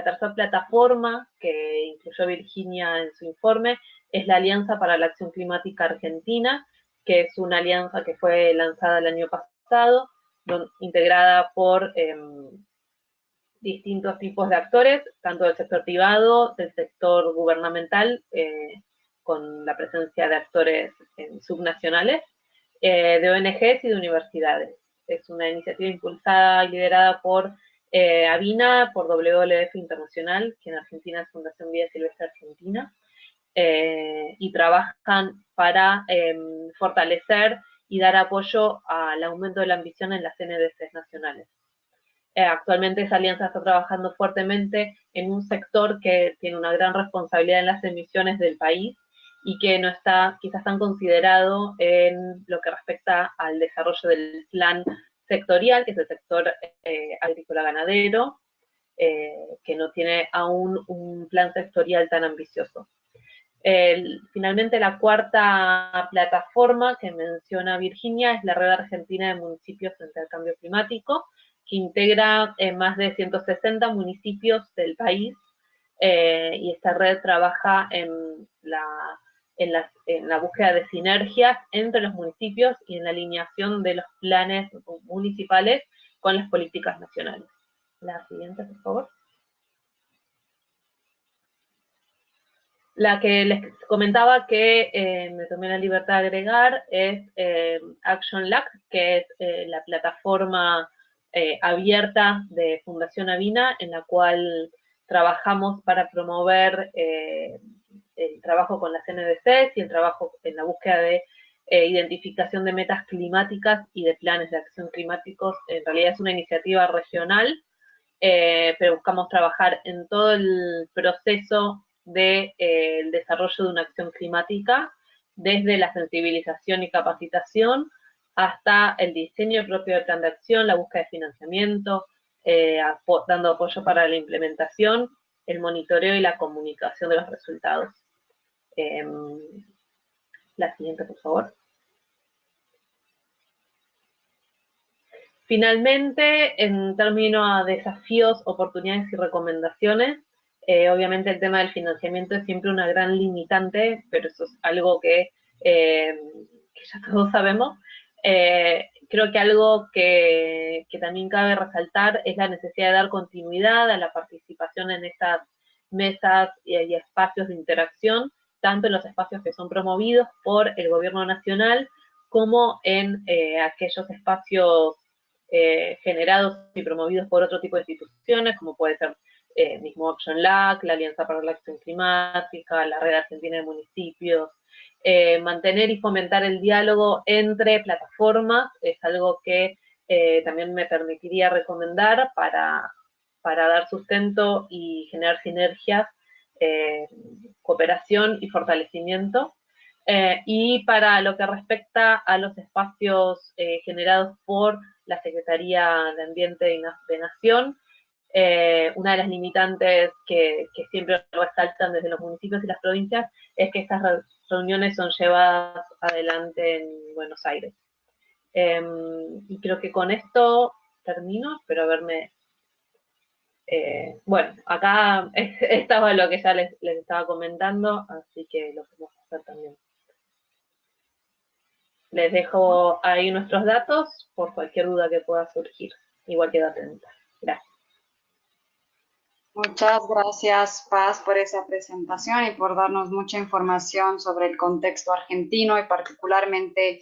tercera plataforma que incluyó Virginia en su informe es la Alianza para la Acción Climática Argentina, que es una alianza que fue lanzada el año pasado, integrada por distintos tipos de actores, tanto del sector privado, del sector gubernamental, con la presencia de actores subnacionales, de ONGs y de universidades. Es una iniciativa impulsada y liderada por ABINA, por WWF Internacional, que en Argentina es Fundación Vida Silvestre Argentina, y trabajan para fortalecer y dar apoyo al aumento de la ambición en las NDCs nacionales. Actualmente esa alianza está trabajando fuertemente en un sector que tiene una gran responsabilidad en las emisiones del país y que no está quizás tan considerado en lo que respecta al desarrollo del plan sectorial, que es el sector agrícola-ganadero, que no tiene aún un plan sectorial tan ambicioso. Finalmente, la cuarta plataforma que menciona Virginia es la Red Argentina de Municipios frente al Cambio Climático, que integra más de 160 municipios del país, y esta red trabaja en la búsqueda de sinergias entre los municipios y en la alineación de los planes municipales con las políticas nacionales. La siguiente, por favor. La que les comentaba que me tomé la libertad de agregar es Action LAC, que es la plataforma abierta de Fundación Avina, en la cual trabajamos para promover el trabajo con las NDCs y el trabajo en la búsqueda de identificación de metas climáticas y de planes de acción climáticos. En realidad es una iniciativa regional, pero buscamos trabajar en todo el proceso del desarrollo de una acción climática, desde la sensibilización y capacitación hasta el diseño propio del plan de acción, la búsqueda de financiamiento, dando apoyo para la implementación, el monitoreo y la comunicación de los resultados. La siguiente, por favor. Finalmente, en términos de desafíos, oportunidades y recomendaciones, obviamente el tema del financiamiento es siempre una gran limitante, pero eso es algo que ya todos sabemos. Creo que algo que también cabe resaltar es la necesidad de dar continuidad a la participación en estas mesas y espacios de interacción, tanto en los espacios que son promovidos por el gobierno nacional como en aquellos espacios generados y promovidos por otro tipo de instituciones, como puede ser mismo Action LAC, la Alianza para la Acción Climática, la Red Argentina de Municipios. Mantener y fomentar el diálogo entre plataformas es algo que también me permitiría recomendar para dar sustento y generar sinergias, cooperación y fortalecimiento. Y para lo que respecta a los espacios generados por la Secretaría de Ambiente de Nación, una de las limitantes que siempre resaltan desde los municipios y las provincias es que estas reuniones son llevadas adelante en Buenos Aires. Y creo que con esto termino, espero haberme... bueno, acá estaba lo que ya les estaba comentando, así que lo podemos hacer también. Les dejo ahí nuestros datos por cualquier duda que pueda surgir. Igual quedo atenta. Gracias. Muchas gracias, Paz, por esa presentación y por darnos mucha información sobre el contexto argentino y particularmente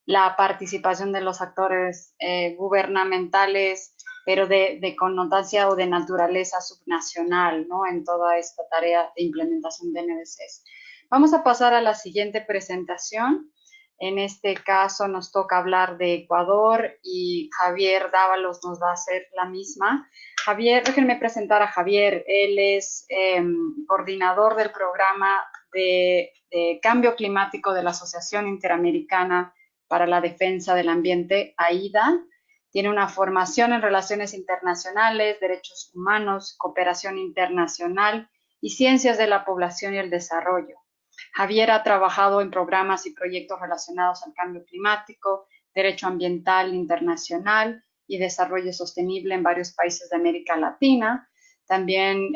la participación de los actores gubernamentales, pero de connotancia o de naturaleza subnacional, ¿no? En toda esta tarea de implementación de NDCs. Vamos a pasar a la siguiente presentación. En este caso nos toca hablar de Ecuador y Javier Dávalos nos va a hacer la misma. Javier, déjenme presentar a Javier. Él es coordinador del programa de cambio climático de la Asociación Interamericana para la Defensa del Ambiente, AIDA. Tiene una formación en relaciones internacionales, derechos humanos, cooperación internacional y ciencias de la población y el desarrollo. Javier ha trabajado en programas y proyectos relacionados al cambio climático, derecho ambiental internacional y desarrollo sostenible en varios países de América Latina. También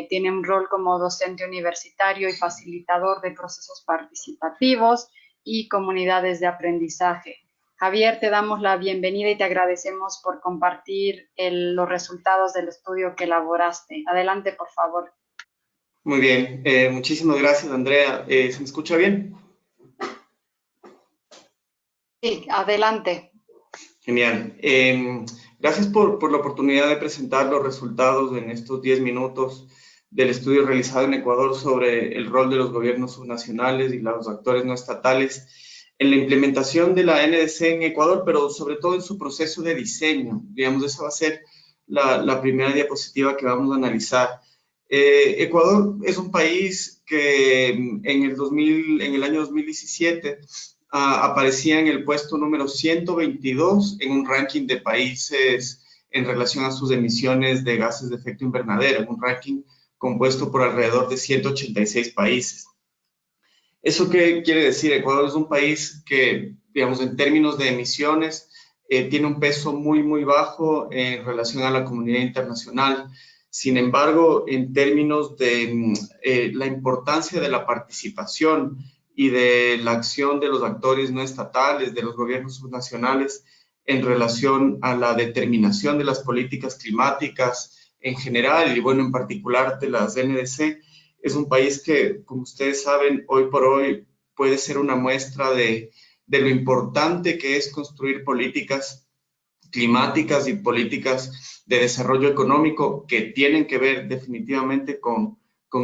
tiene un rol como docente universitario y facilitador de procesos participativos y comunidades de aprendizaje. Javier, te damos la bienvenida y te agradecemos por compartir los resultados del estudio que elaboraste. Adelante, por favor. Muy bien, muchísimas gracias, Andrea. ¿Se me escucha bien? Sí, adelante. Genial. Gracias por la oportunidad de presentar los resultados en estos 10 minutos del estudio realizado en Ecuador sobre el rol de los gobiernos subnacionales y los actores no estatales en la implementación de la NDC en Ecuador, pero sobre todo en su proceso de diseño. Digamos, esa va a ser la primera diapositiva que vamos a analizar. Ecuador es un país que en el año 2017 aparecía en el puesto número 122 en un ranking de países en relación a sus emisiones de gases de efecto invernadero, en un ranking compuesto por alrededor de 186 países. ¿Eso qué quiere decir? Ecuador es un país que, digamos, en términos de emisiones, tiene un peso muy, muy bajo en relación a la comunidad internacional. Sin embargo, en términos de la importancia de la participación y de la acción de los actores no estatales, de los gobiernos subnacionales, en relación a la determinación de las políticas climáticas en general y, bueno, en particular de las NDC, es un país que, como ustedes saben, hoy por hoy puede ser una muestra de lo importante que es construir políticas climáticas y políticas de desarrollo económico que tienen que ver definitivamente con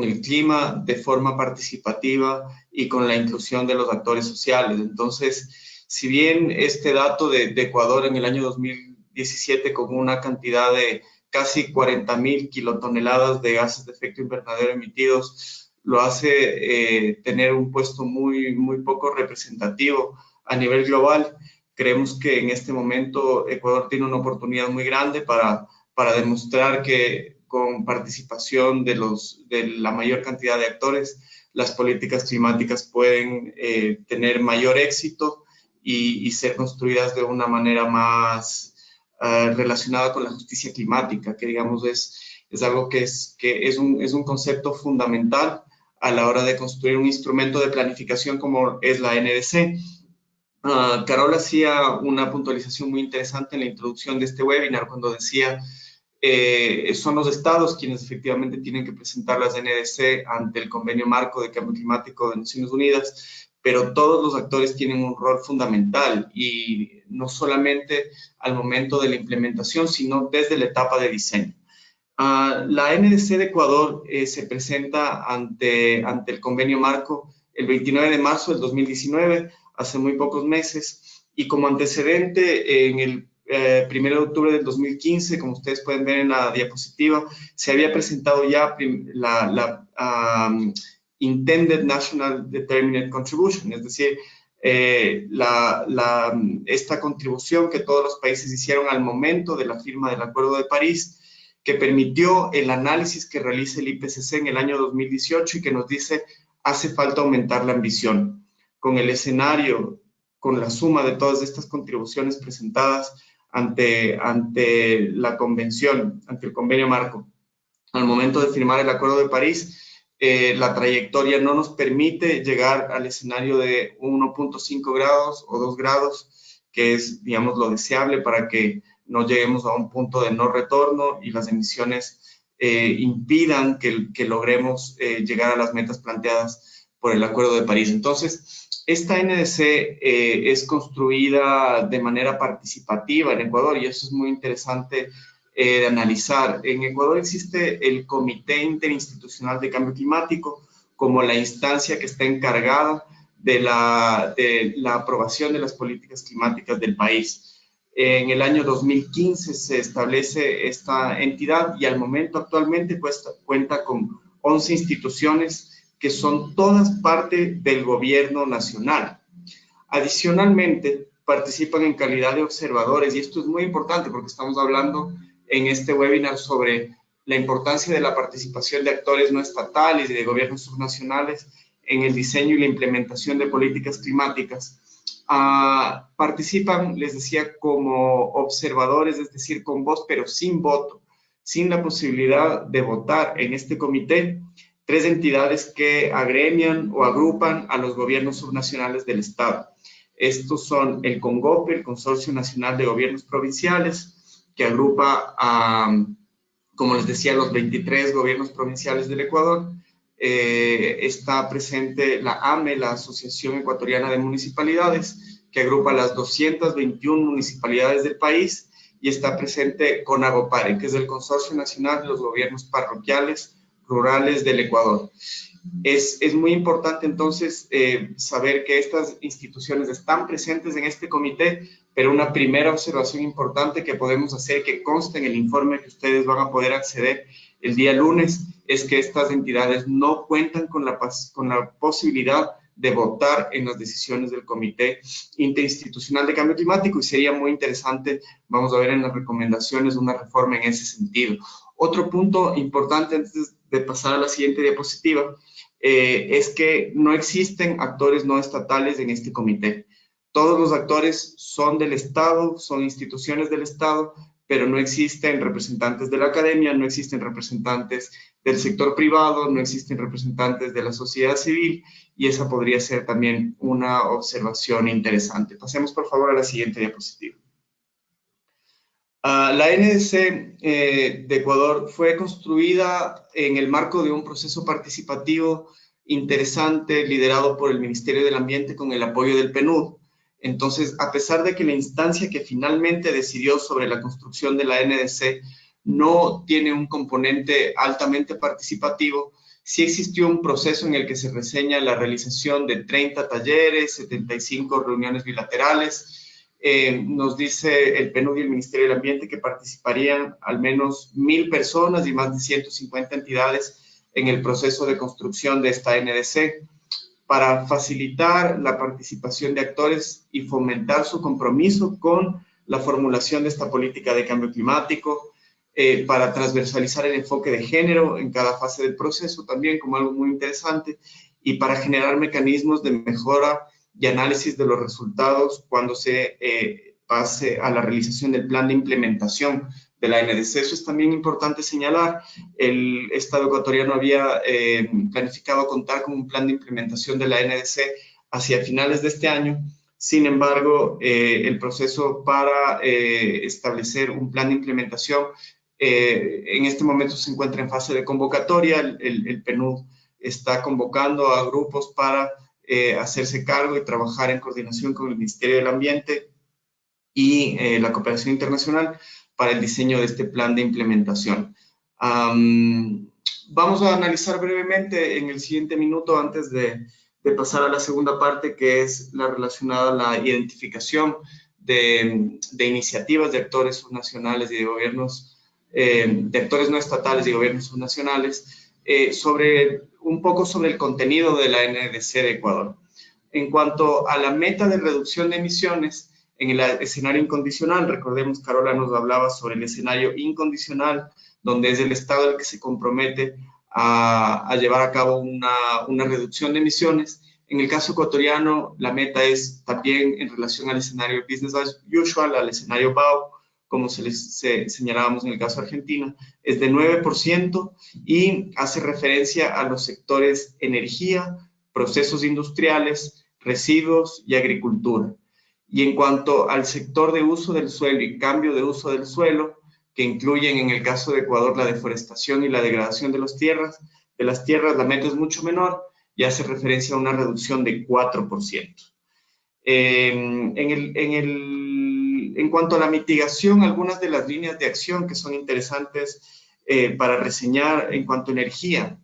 el clima de forma participativa y con la inclusión de los actores sociales. Entonces, si bien este dato de Ecuador en el año 2017 con una cantidad de casi 40.000 kilotoneladas de gases de efecto invernadero emitidos, lo hace tener un puesto muy, muy poco representativo a nivel global. Creemos que en este momento Ecuador tiene una oportunidad muy grande para demostrar que con participación de la mayor cantidad de actores, las políticas climáticas pueden tener mayor éxito y ser construidas de una manera más relacionada con la justicia climática, que digamos es algo que es un concepto fundamental a la hora de construir un instrumento de planificación como es la NDC. Carol hacía una puntualización muy interesante en la introducción de este webinar cuando decía son los estados quienes efectivamente tienen que presentar las NDC ante el Convenio Marco de Cambio Climático de Naciones Unidas, pero todos los actores tienen un rol fundamental y no solamente al momento de la implementación, sino desde la etapa de diseño. La NDC de Ecuador se presenta ante el Convenio Marco el 29 de marzo del 2019, hace muy pocos meses, y como antecedente en el 1 de octubre del 2015, como ustedes pueden ver en la diapositiva, se había presentado ya Intended National Determined Contribution, es decir, esta contribución que todos los países hicieron al momento de la firma del Acuerdo de París, que permitió el análisis que realiza el IPCC en el año 2018 y que nos dice hace falta aumentar la ambición. Con el escenario, con la suma de todas estas contribuciones presentadas ante la convención, ante el convenio marco, al momento de firmar el Acuerdo de París, la trayectoria no nos permite llegar al escenario de 1.5 grados o 2 grados, que es, digamos, lo deseable para que no lleguemos a un punto de no retorno y las emisiones impidan que logremos llegar a las metas planteadas por el Acuerdo de París. Entonces, esta NDC es construida de manera participativa en Ecuador y eso es muy interesante de analizar. En Ecuador existe el Comité Interinstitucional de Cambio Climático como la instancia que está encargada de la aprobación de las políticas climáticas del país. En el año 2015 se establece esta entidad y al momento actualmente cuenta con 11 instituciones que son todas parte del gobierno nacional. Adicionalmente, participan en calidad de observadores y esto es muy importante porque estamos hablando en este webinar sobre la importancia de la participación de actores no estatales y de gobiernos subnacionales en el diseño y la implementación de políticas climáticas. Participan, les decía, como observadores, es decir, con voz, pero sin voto, sin la posibilidad de votar en este comité, 3 entidades que agremian o agrupan a los gobiernos subnacionales del Estado. Estos son el CONGOPE, el Consorcio Nacional de Gobiernos Provinciales, que agrupa a, como les decía, los 23 gobiernos provinciales del Ecuador. Está presente la AME, la Asociación Ecuatoriana de Municipalidades, que agrupa las 221 municipalidades del país, y está presente CONAGOPARE, que es el Consorcio Nacional de los Gobiernos Parroquiales Rurales del Ecuador. Es muy importante entonces saber que estas instituciones están presentes en este comité, pero una primera observación importante que podemos hacer, que consta en el informe que ustedes van a poder acceder el día lunes, es que estas entidades no cuentan con la posibilidad de votar en las decisiones del Comité Interinstitucional de Cambio Climático y sería muy interesante, vamos a ver en las recomendaciones, una reforma en ese sentido. Otro punto importante antes de pasar a la siguiente diapositiva es que no existen actores no estatales en este comité. Todos los actores son del Estado, son instituciones del Estado, pero no existen representantes de la academia, no existen representantes del sector privado, no existen representantes de la sociedad civil y esa podría ser también una observación interesante. Pasemos por favor a la siguiente diapositiva. La NDC de Ecuador fue construida en el marco de un proceso participativo interesante liderado por el Ministerio del Ambiente con el apoyo del PNUD. Entonces, a pesar de que la instancia que finalmente decidió sobre la construcción de la NDC no tiene un componente altamente participativo, sí existió un proceso en el que se reseña la realización de 30 talleres, 75 reuniones bilaterales. Nos dice el PNUD y el Ministerio del Ambiente que participarían al menos 1000 personas y más de 150 entidades en el proceso de construcción de esta NDC para facilitar la participación de actores y fomentar su compromiso con la formulación de esta política de cambio climático, para transversalizar el enfoque de género en cada fase del proceso también como algo muy interesante y para generar mecanismos de mejora y análisis de los resultados cuando se pase a la realización del plan de implementación de la NDC. Eso es también importante señalar. El Estado ecuatoriano había planificado contar con un plan de implementación de la NDC hacia finales de este año. Sin embargo, el proceso para establecer un plan de implementación en este momento se encuentra en fase de convocatoria. El PNUD está convocando a grupos para hacerse cargo y trabajar en coordinación con el Ministerio del Ambiente y la cooperación internacional para el diseño de este plan de implementación. Vamos a analizar brevemente en el siguiente minuto antes de pasar a la segunda parte, que es la relacionada a la identificación de iniciativas de actores subnacionales y de gobiernos, de actores no estatales y gobiernos subnacionales. un poco sobre el contenido de la NDC de Ecuador. En cuanto a la meta de reducción de emisiones, en el escenario incondicional, recordemos, Carola nos hablaba sobre el escenario incondicional, donde es el Estado el que se compromete a llevar a cabo una reducción de emisiones. En el caso ecuatoriano, la meta es también en relación al escenario business as usual, al escenario BAU, como señalábamos en el caso de Argentina, es de 9% y hace referencia a los sectores energía, procesos industriales, residuos y agricultura. Y en cuanto al sector de uso del suelo y cambio de uso del suelo, que incluyen en el caso de Ecuador la deforestación y la degradación de las tierras, la meta es mucho menor y hace referencia a una reducción de 4%. En cuanto a la mitigación, algunas de las líneas de acción que son interesantes para reseñar en cuanto a energía,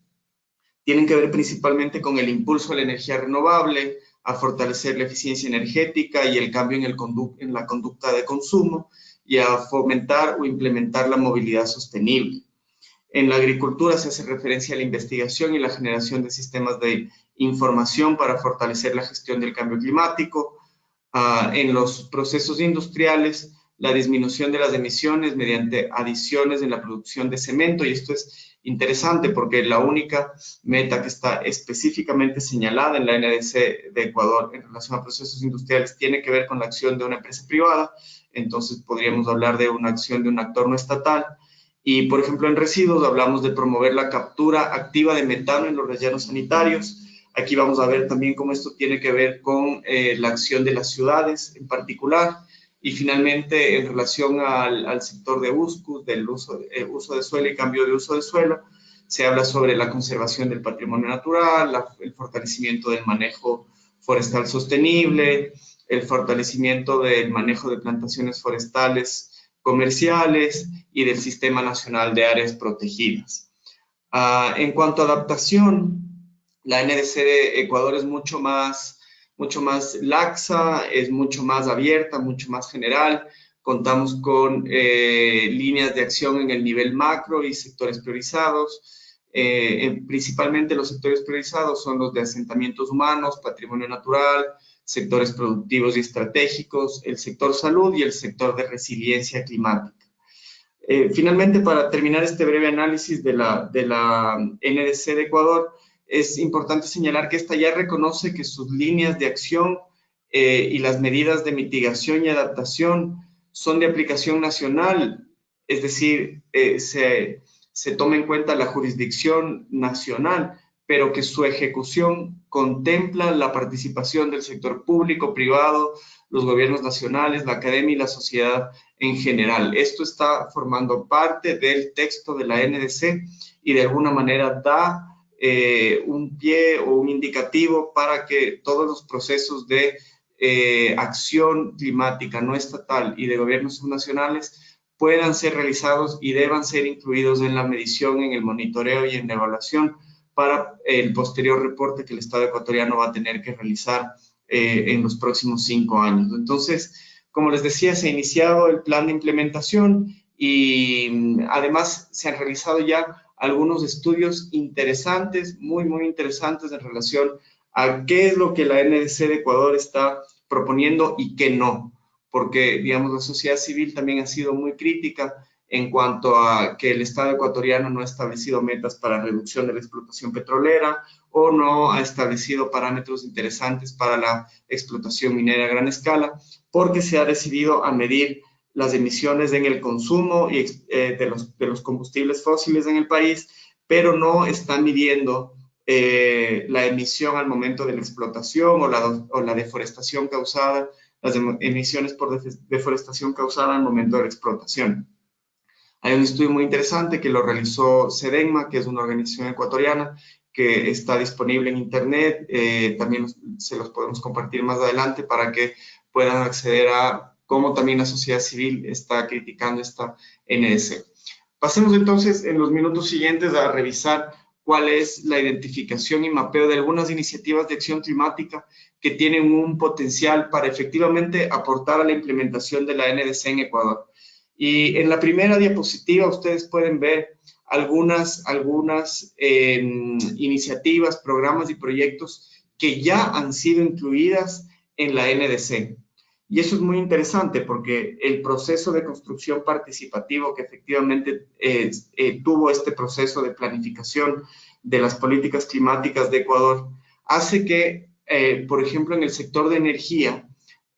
tienen que ver principalmente con el impulso a la energía renovable, a fortalecer la eficiencia energética y el cambio en la conducta de consumo y a fomentar o implementar la movilidad sostenible. En la agricultura se hace referencia a la investigación y la generación de sistemas de información para fortalecer la gestión del cambio climático. En los procesos industriales, la disminución de las emisiones mediante adiciones en la producción de cemento, y esto es interesante porque la única meta que está específicamente señalada en la NDC de Ecuador en relación a procesos industriales tiene que ver con la acción de una empresa privada, entonces podríamos hablar de una acción de un actor no estatal. Y, por ejemplo, en residuos hablamos de promover la captura activa de metano en los rellenos sanitarios. Aquí vamos a ver también cómo esto tiene que ver con la acción de las ciudades en particular. Y finalmente, en relación al sector de USCUS, del uso de suelo y cambio de uso de suelo, se habla sobre la conservación del patrimonio natural, el fortalecimiento del manejo forestal sostenible, el fortalecimiento del manejo de plantaciones forestales comerciales y del Sistema Nacional de Áreas Protegidas. En cuanto a adaptación, la NDC de Ecuador es mucho más laxa, es mucho más abierta, mucho más general. Contamos con líneas de acción en el nivel macro y sectores priorizados. Principalmente los sectores priorizados son los de asentamientos humanos, patrimonio natural, sectores productivos y estratégicos, el sector salud y el sector de resiliencia climática. Finalmente, para terminar este breve análisis de la NDC de Ecuador, es importante señalar que esta ya reconoce que sus líneas de acción y las medidas de mitigación y adaptación son de aplicación nacional, es decir, se toma en cuenta la jurisdicción nacional, pero que su ejecución contempla la participación del sector público, privado, los gobiernos nacionales, la academia y la sociedad en general. Esto está formando parte del texto de la NDC y de alguna manera da un pie o un indicativo para que todos los procesos de acción climática no estatal y de gobiernos subnacionales puedan ser realizados y deban ser incluidos en la medición, en el monitoreo y en la evaluación para el posterior reporte que el Estado ecuatoriano va a tener que realizar en los próximos 5 años. Entonces, como les decía, se ha iniciado el plan de implementación y además se han realizado ya algunos estudios interesantes, muy interesantes en relación a qué es lo que la NDC de Ecuador está proponiendo y qué no, porque, digamos, la sociedad civil también ha sido muy crítica en cuanto a que el Estado ecuatoriano no ha establecido metas para reducción de la explotación petrolera o no ha establecido parámetros interesantes para la explotación minera a gran escala, porque se ha decidido a medir las emisiones en el consumo y, de los combustibles fósiles en el país, pero no está midiendo la emisión al momento de la explotación o la deforestación causada, las emisiones por deforestación causada al momento de la explotación. Hay un estudio muy interesante que lo realizó SEDENMA, que es una organización ecuatoriana que está disponible en internet, también se los podemos compartir más adelante para que puedan acceder a cómo también la sociedad civil está criticando esta NDC. Pasemos entonces en los minutos siguientes a revisar cuál es la identificación y mapeo de algunas iniciativas de acción climática que tienen un potencial para efectivamente aportar a la implementación de la NDC en Ecuador. Y en la primera diapositiva ustedes pueden ver algunas iniciativas, programas y proyectos que ya han sido incluidas en la NDC. Y eso es muy interesante porque el proceso de construcción participativo que efectivamente tuvo este proceso de planificación de las políticas climáticas de Ecuador hace que, por ejemplo, en el sector de energía,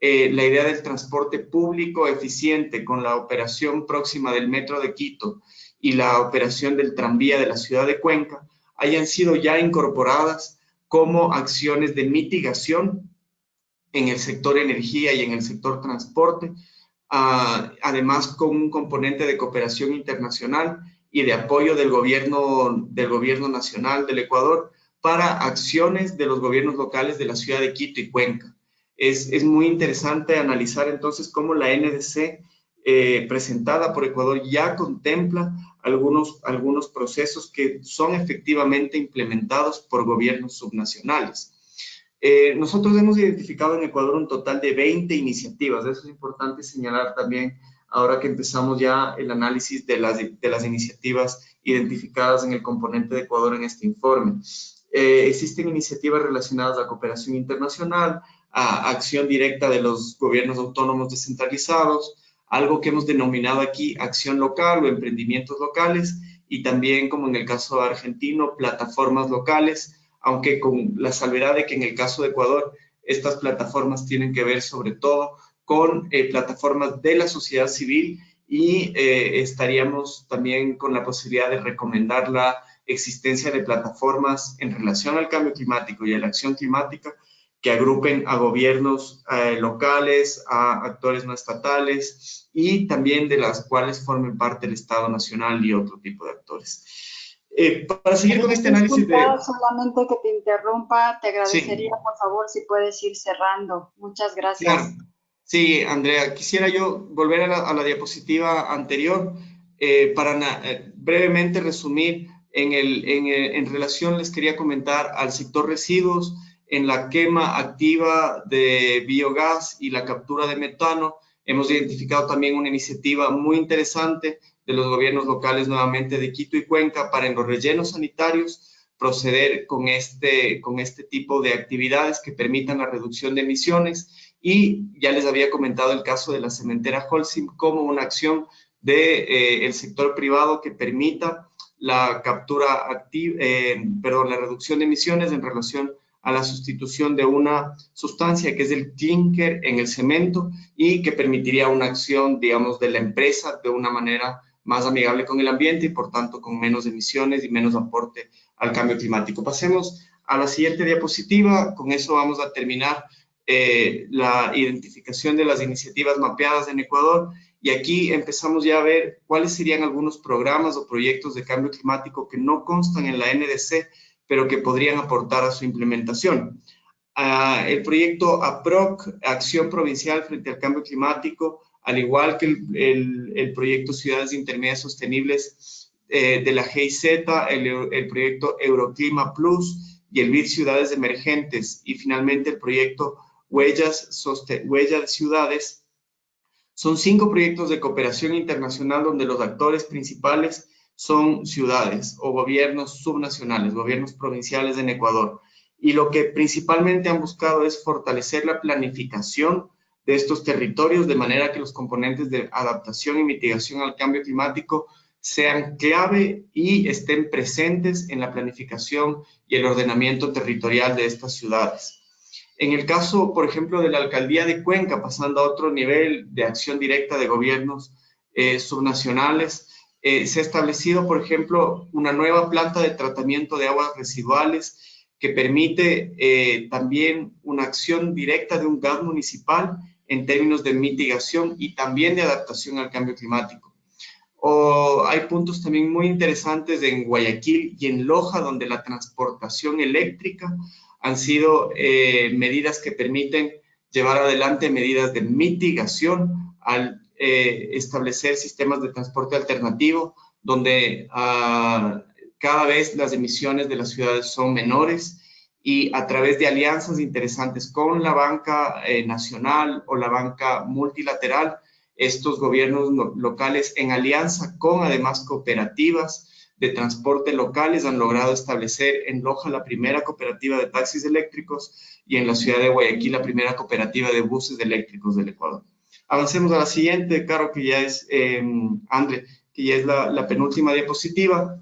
la idea del transporte público eficiente con la operación próxima del Metro de Quito y la operación del tranvía de la ciudad de Cuenca hayan sido ya incorporadas como acciones de mitigación en el sector energía y en el sector transporte, además con un componente de cooperación internacional y de apoyo del gobierno nacional del Ecuador para acciones de los gobiernos locales de la ciudad de Quito y Cuenca. Es muy interesante analizar entonces cómo la NDC presentada por Ecuador ya contempla algunos procesos que son efectivamente implementados por gobiernos subnacionales. Nosotros hemos identificado en Ecuador un total de 20 iniciativas. Eso es importante señalar también ahora que empezamos ya el análisis de las iniciativas identificadas en el componente de Ecuador en este informe. Existen iniciativas relacionadas a cooperación internacional, a acción directa de los gobiernos autónomos descentralizados, algo que hemos denominado aquí acción local o emprendimientos locales, y también, como en el caso argentino, plataformas locales, aunque con la salvedad de que en el caso de Ecuador, estas plataformas tienen que ver sobre todo con plataformas de la sociedad civil y estaríamos también con la posibilidad de recomendar la existencia de plataformas en relación al cambio climático y a la acción climática que agrupen a gobiernos locales, a actores no estatales y también de las cuales formen parte el Estado Nacional y otro tipo de actores. Para seguir con este análisis de... Solamente que te interrumpa, te agradecería, Sí. por favor, si puedes ir cerrando. Muchas gracias. Claro. Sí, Andrea, quisiera yo volver a la diapositiva anterior para brevemente resumir. En relación, les quería comentar al sector residuos, en la quema activa de biogás y la captura de metano. Hemos identificado también una iniciativa muy interesante de los gobiernos locales, nuevamente de Quito y Cuenca, para en los rellenos sanitarios proceder con este tipo de actividades que permitan la reducción de emisiones. Y ya les había comentado el caso de la cementera Holcim como una acción del sector privado que permita la la reducción de emisiones en relación a la sustitución de una sustancia que es el clinker en el cemento y que permitiría una acción, digamos, de la empresa de una manera más amigable con el ambiente y por tanto con menos emisiones y menos aporte al cambio climático. Pasemos a la siguiente diapositiva. Con eso vamos a terminar la identificación de las iniciativas mapeadas en Ecuador. Y aquí empezamos ya a ver cuáles serían algunos programas o proyectos de cambio climático que no constan en la NDC, pero que podrían aportar a su implementación. El proyecto APROC, Acción Provincial frente al Cambio Climático, al igual que el proyecto Ciudades Intermedias Sostenibles de la GIZ, el proyecto Euroclima Plus y el BID Ciudades Emergentes, y finalmente el proyecto Huellas Ciudades. Son 5 proyectos de cooperación internacional donde los actores principales son ciudades o gobiernos subnacionales, gobiernos provinciales en Ecuador. Y lo que principalmente han buscado es fortalecer la planificación de estos territorios de manera que los componentes de adaptación y mitigación al cambio climático sean clave y estén presentes en la planificación y el ordenamiento territorial de estas ciudades. En el caso, por ejemplo, de la Alcaldía de Cuenca, pasando a otro nivel de acción directa de gobiernos subnacionales, se ha establecido, por ejemplo, una nueva planta de tratamiento de aguas residuales que permite también una acción directa de un gas municipal en términos de mitigación y también de adaptación al cambio climático. Hay puntos también muy interesantes en Guayaquil y en Loja, donde la transportación eléctrica han sido medidas que permiten llevar adelante medidas de mitigación al establecer sistemas de transporte alternativo, donde cada vez las emisiones de las ciudades son menores y a través de alianzas interesantes con la banca nacional o la banca multilateral, estos gobiernos locales en alianza con además cooperativas de transporte locales han logrado establecer en Loja la primera cooperativa de taxis eléctricos y en la ciudad de Guayaquil la primera cooperativa de buses eléctricos del Ecuador. Avancemos a la siguiente, Caro, que ya es, André, que ya es la penúltima diapositiva.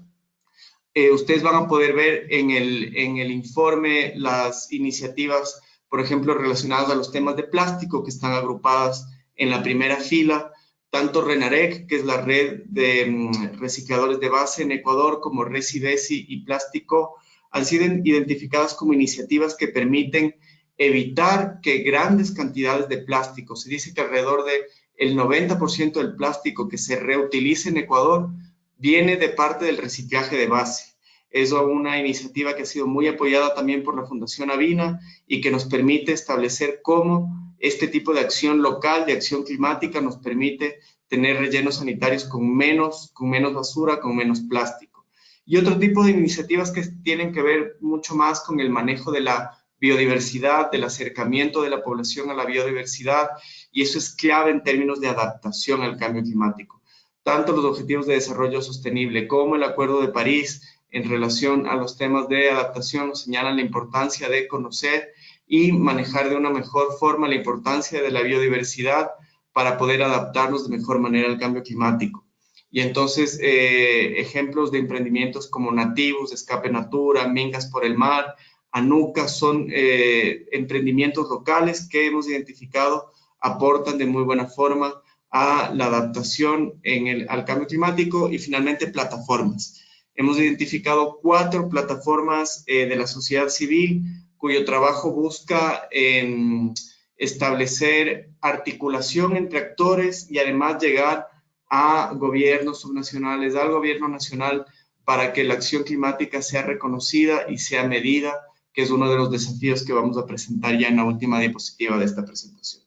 Ustedes van a poder ver en el informe las iniciativas, por ejemplo, relacionadas a los temas de plástico, que están agrupadas en la primera fila, tanto RENAREC, que es la red de recicladores de base en Ecuador, como RECIDECI y Plástico, han sido identificadas como iniciativas que permiten evitar que grandes cantidades de plástico, se dice que alrededor del 90% del plástico que se reutiliza en Ecuador viene de parte del reciclaje de base. Es una iniciativa que ha sido muy apoyada también por la Fundación Avina y que nos permite establecer cómo este tipo de acción local, de acción climática, nos permite tener rellenos sanitarios con menos basura, con menos plástico. Y otro tipo de iniciativas que tienen que ver mucho más con el manejo de la biodiversidad, del acercamiento de la población a la biodiversidad, y eso es clave en términos de adaptación al cambio climático. Tanto los Objetivos de Desarrollo Sostenible como el Acuerdo de París en relación a los temas de adaptación nos señalan la importancia de conocer y manejar de una mejor forma la importancia de la biodiversidad para poder adaptarnos de mejor manera al cambio climático. Y entonces, ejemplos de emprendimientos como Nativus, Escape Natura, Mingas por el Mar, Anuca, son emprendimientos locales que hemos identificado aportan de muy buena forma a la adaptación al cambio climático. Y finalmente, plataformas. Hemos identificado 4 plataformas de la sociedad civil cuyo trabajo busca establecer articulación entre actores y además llegar a gobiernos subnacionales, al gobierno nacional, para que la acción climática sea reconocida y sea medida, que es uno de los desafíos que vamos a presentar ya en la última diapositiva de esta presentación.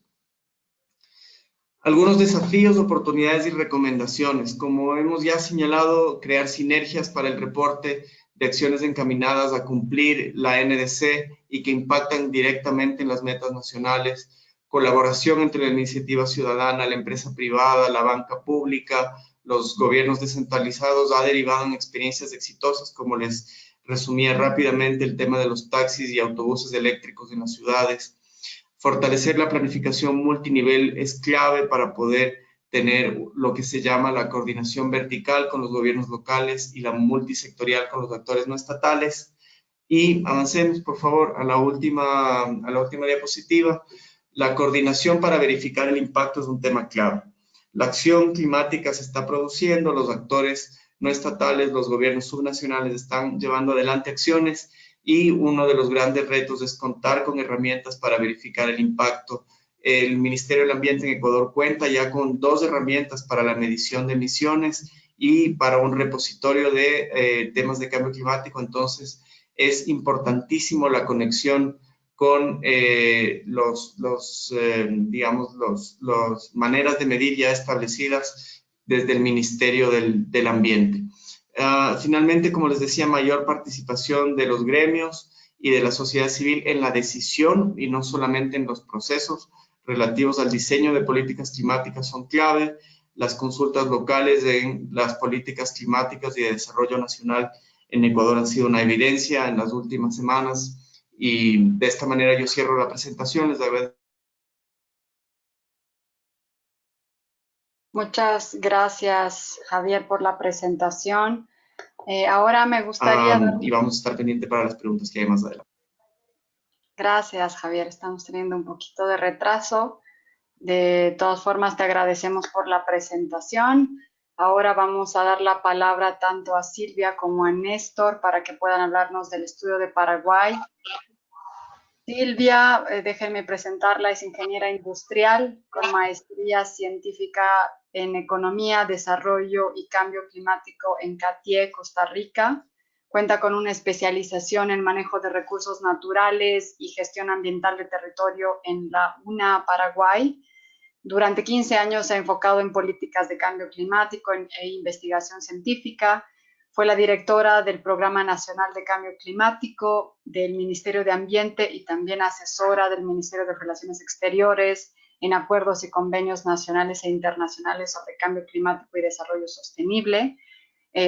Algunos desafíos, oportunidades y recomendaciones. Como hemos ya señalado, crear sinergias para el reporte de acciones encaminadas a cumplir la NDC y que impactan directamente en las metas nacionales. Colaboración entre la iniciativa ciudadana, la empresa privada, la banca pública, los gobiernos descentralizados ha derivado en experiencias exitosas, como les resumía rápidamente el tema de los taxis y autobuses eléctricos en las ciudades. Fortalecer la planificación multinivel es clave para poder tener lo que se llama la coordinación vertical con los gobiernos locales y la multisectorial con los actores no estatales. Y avancemos, por favor, a la última diapositiva. La coordinación para verificar el impacto es un tema clave. La acción climática se está produciendo, los actores no estatales, los gobiernos subnacionales están llevando adelante acciones, y uno de los grandes retos es contar con herramientas para verificar el impacto. El Ministerio del Ambiente en Ecuador cuenta ya con 2 herramientas para la medición de emisiones y para un repositorio de temas de cambio climático. Entonces, es importantísimo la conexión con las maneras de medir ya establecidas desde el Ministerio del Ambiente. Finalmente, como les decía, mayor participación de los gremios y de la sociedad civil en la decisión y no solamente en los procesos relativos al diseño de políticas climáticas son clave. Las consultas locales en las políticas climáticas y de desarrollo nacional en Ecuador han sido una evidencia en las últimas semanas, y de esta manera yo cierro la presentación. Les doy. Muchas gracias, Javier, por la presentación. Ahora me gustaría... y vamos a estar pendientes para las preguntas que hay más adelante. Gracias, Javier. Estamos teniendo un poquito de retraso. De todas formas, te agradecemos por la presentación. Ahora vamos a dar la palabra tanto a Silvia como a Néstor para que puedan hablarnos del estudio de Paraguay. Silvia, déjenme presentarla, es ingeniera industrial con maestría científica en Economía, Desarrollo y Cambio Climático en CATIE, Costa Rica. Cuenta con una especialización en manejo de recursos naturales y gestión ambiental de territorio en la UNA Paraguay. Durante 15 años se ha enfocado en políticas de cambio climático e investigación científica. Fue la directora del Programa Nacional de Cambio Climático del Ministerio de Ambiente y también asesora del Ministerio de Relaciones Exteriores en acuerdos y convenios nacionales e internacionales sobre cambio climático y desarrollo sostenible.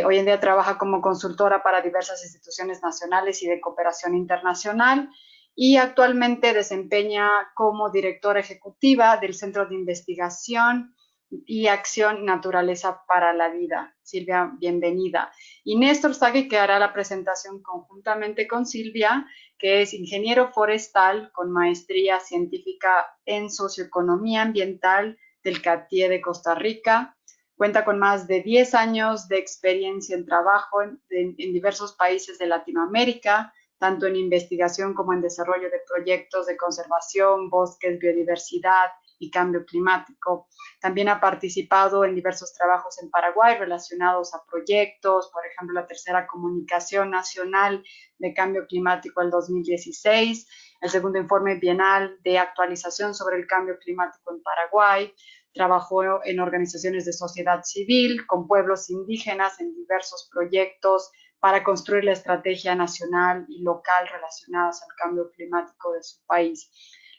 Hoy en día trabaja como consultora para diversas instituciones nacionales y de cooperación internacional y actualmente desempeña como directora ejecutiva del Centro de Investigación y Acción Naturaleza para la Vida. Silvia, bienvenida. Y Néstor Sagui, que hará la presentación conjuntamente con Silvia, que es ingeniero forestal con maestría científica en socioeconomía ambiental del CATIE de Costa Rica. Cuenta con más de 10 años de experiencia en trabajo en diversos países de Latinoamérica, tanto en investigación como en desarrollo de proyectos de conservación, bosques, biodiversidad y cambio climático. También ha participado en diversos trabajos en Paraguay relacionados a proyectos, por ejemplo, la tercera comunicación nacional de cambio climático del 2016, el segundo informe bienal de actualización sobre el cambio climático en Paraguay. Trabajó en organizaciones de sociedad civil, con pueblos indígenas en diversos proyectos para construir la estrategia nacional y local relacionadas al cambio climático de su país.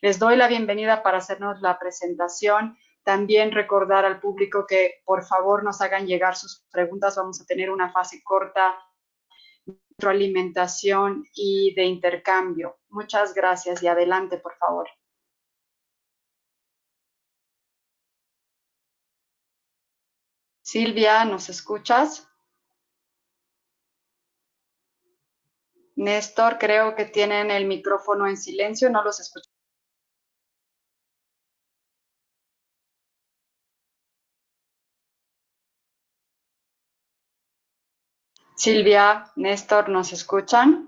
Les doy la bienvenida para hacernos la presentación. También recordar al público que por favor nos hagan llegar sus preguntas. Vamos a tener una fase corta de retroalimentación y de intercambio. Muchas gracias y adelante, por favor. Silvia, ¿nos escuchas? Néstor, creo que tienen el micrófono en silencio, no los escucho. Silvia, Néstor, ¿nos escuchan?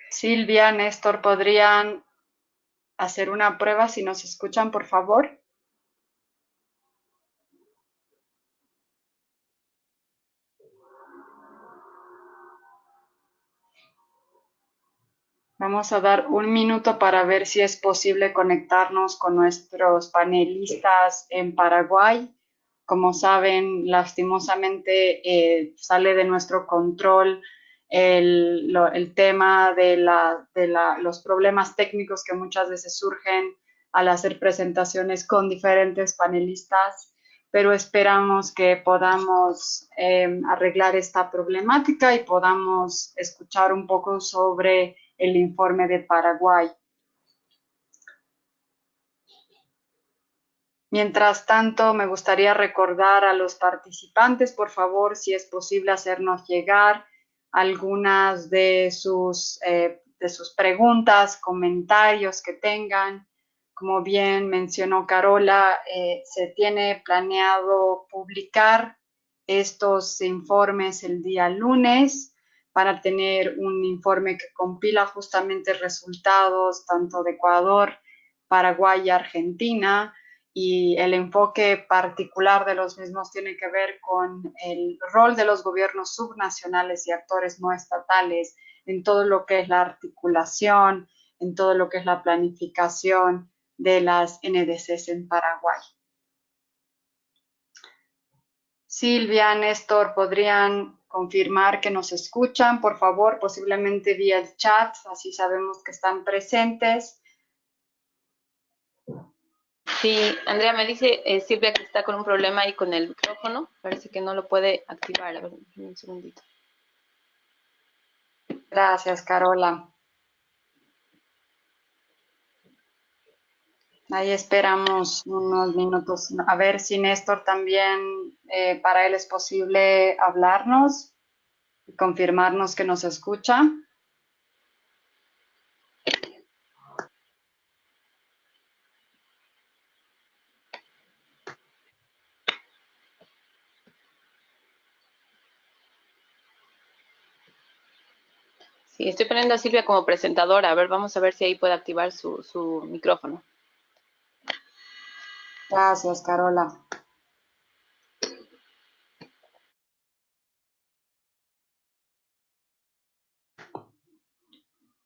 Silvia, Néstor, ¿podrían hacer una prueba si nos escuchan, por favor? Vamos a dar un minuto para ver si es posible conectarnos con nuestros panelistas en Paraguay. Como saben, lastimosamente sale de nuestro control el tema de los problemas técnicos que muchas veces surgen al hacer presentaciones con diferentes panelistas, pero esperamos que podamos arreglar esta problemática y podamos escuchar un poco sobre el informe de Paraguay. Mientras tanto, me gustaría recordar a los participantes, por favor, si es posible hacernos llegar algunas de sus preguntas, comentarios que tengan. Como bien mencionó Carola, se tiene planeado publicar estos informes el día lunes para tener un informe que compila justamente resultados tanto de Ecuador, Paraguay y Argentina, y el enfoque particular de los mismos tiene que ver con el rol de los gobiernos subnacionales y actores no estatales en todo lo que es la articulación, en todo lo que es la planificación de las NDCs en Paraguay. Silvia, Néstor, ¿podrían confirmar que nos escuchan? Por favor, posiblemente vía el chat, así sabemos que están presentes. Sí, Andrea me dice Silvia que está con un problema ahí con el micrófono. Parece que no lo puede activar. A ver, un segundito. Gracias, Carola. Ahí esperamos unos minutos. A ver si Néstor también, para él es posible hablarnos y confirmarnos que nos escucha. Sí, estoy poniendo a Silvia como presentadora. A ver, vamos a ver si ahí puede activar su micrófono. Gracias, Carola.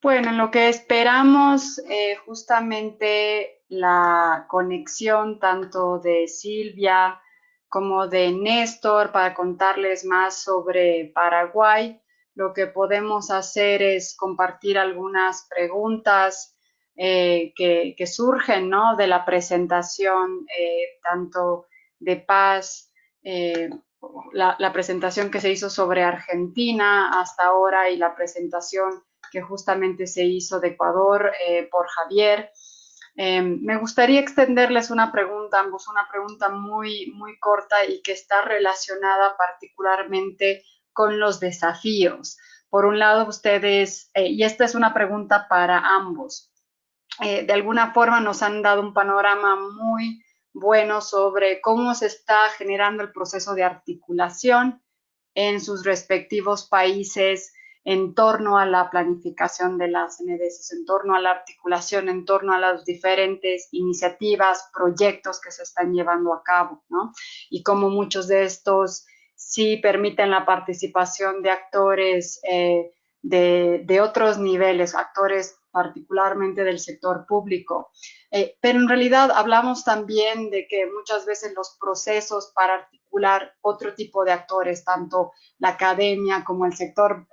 Bueno, en lo que esperamos justamente la conexión tanto de Silvia como de Néstor para contarles más sobre Paraguay. lo que podemos hacer es compartir algunas preguntas que surgen, ¿no?, de la presentación tanto de Paz, la presentación que se hizo sobre Argentina hasta ahora y la presentación que justamente se hizo de Ecuador por Javier. Me gustaría extenderles una pregunta, ambos, una pregunta muy, muy corta y que está relacionada particularmente con los desafíos. Por un lado, ustedes, y esta es una pregunta para ambos, de alguna forma nos han dado un panorama muy bueno sobre cómo se está generando el proceso de articulación en sus respectivos países en torno a la planificación de las NDCs, en torno a la articulación, en torno a las diferentes iniciativas, proyectos que se están llevando a cabo, ¿no? Y cómo muchos de estos sí permiten la participación de actores de otros niveles, actores particularmente del sector público. Pero en realidad hablamos también de que muchas veces los procesos para articular otro tipo de actores, tanto la academia como el sector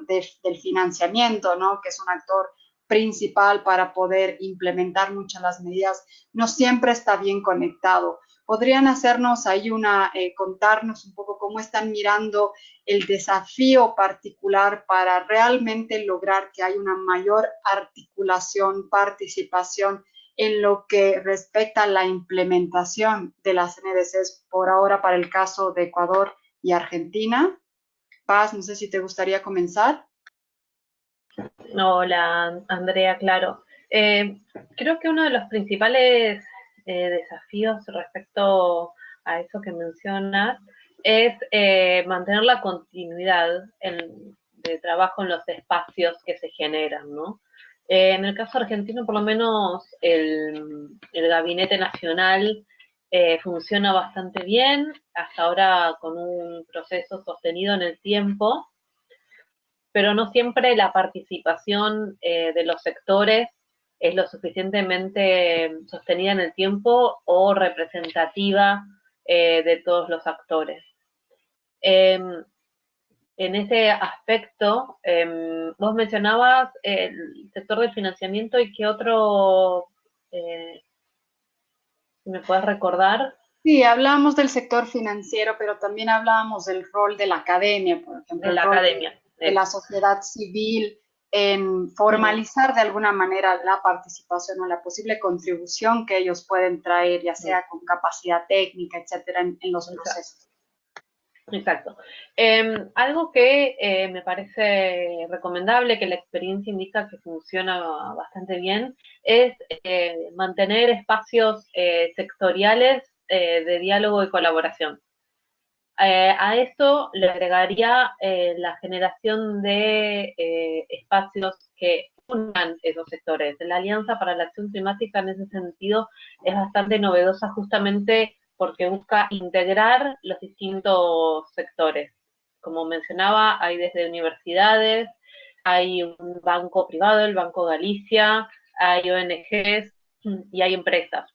del financiamiento, ¿no?, que es un actor principal para poder implementar muchas de las medidas, no siempre está bien conectado. ¿Podrían hacernos ahí contarnos un poco cómo están mirando el desafío particular para realmente lograr que haya una mayor articulación, participación en lo que respecta a la implementación de las NDCs por ahora para el caso de Ecuador y Argentina? Paz, no sé si te gustaría comenzar. Hola, Andrea, claro. Creo que uno de los principales desafíos respecto a eso que mencionas es mantener la continuidad de trabajo en los espacios que se generan, ¿no? En el caso argentino, por lo menos, el Gabinete Nacional funciona bastante bien, hasta ahora con un proceso sostenido en el tiempo, pero no siempre la participación de los sectores es lo suficientemente sostenida en el tiempo o representativa de todos los actores. En ese aspecto, vos mencionabas el sector del financiamiento y qué otro, ¿me puedes recordar? Sí, hablamos del sector financiero, pero también hablábamos del rol de la academia, por ejemplo, De la academia. de la sociedad civil en formalizar de alguna manera la participación o la posible contribución que ellos pueden traer, ya sea con capacidad técnica, etcétera, en los procesos. Exacto. Algo que me parece recomendable, que la experiencia indica que funciona bastante bien, es mantener espacios sectoriales de diálogo y colaboración. A esto le agregaría la generación de espacios que unan esos sectores. La Alianza para la Acción Climática en ese sentido es bastante novedosa justamente porque busca integrar los distintos sectores. Como mencionaba, hay desde universidades, hay un banco privado, el Banco Galicia, hay ONGs y hay empresas.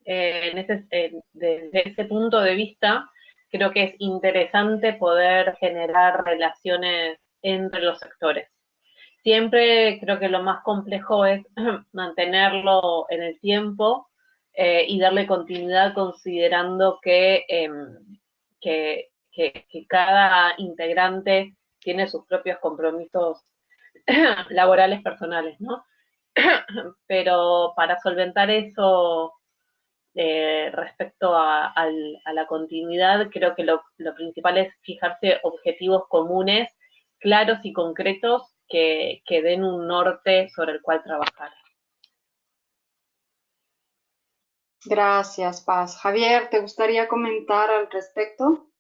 Desde ese punto de vista, creo que es interesante poder generar relaciones entre los sectores. Siempre creo que lo más complejo es mantenerlo en el tiempo y darle continuidad considerando que cada integrante tiene sus propios compromisos laborales personales, ¿no? Pero para solventar eso respecto a la continuidad, creo que lo principal es fijarse objetivos comunes, claros y concretos que den un norte sobre el cual trabajar. Gracias, Paz. Javier, ¿te gustaría comentar al respecto?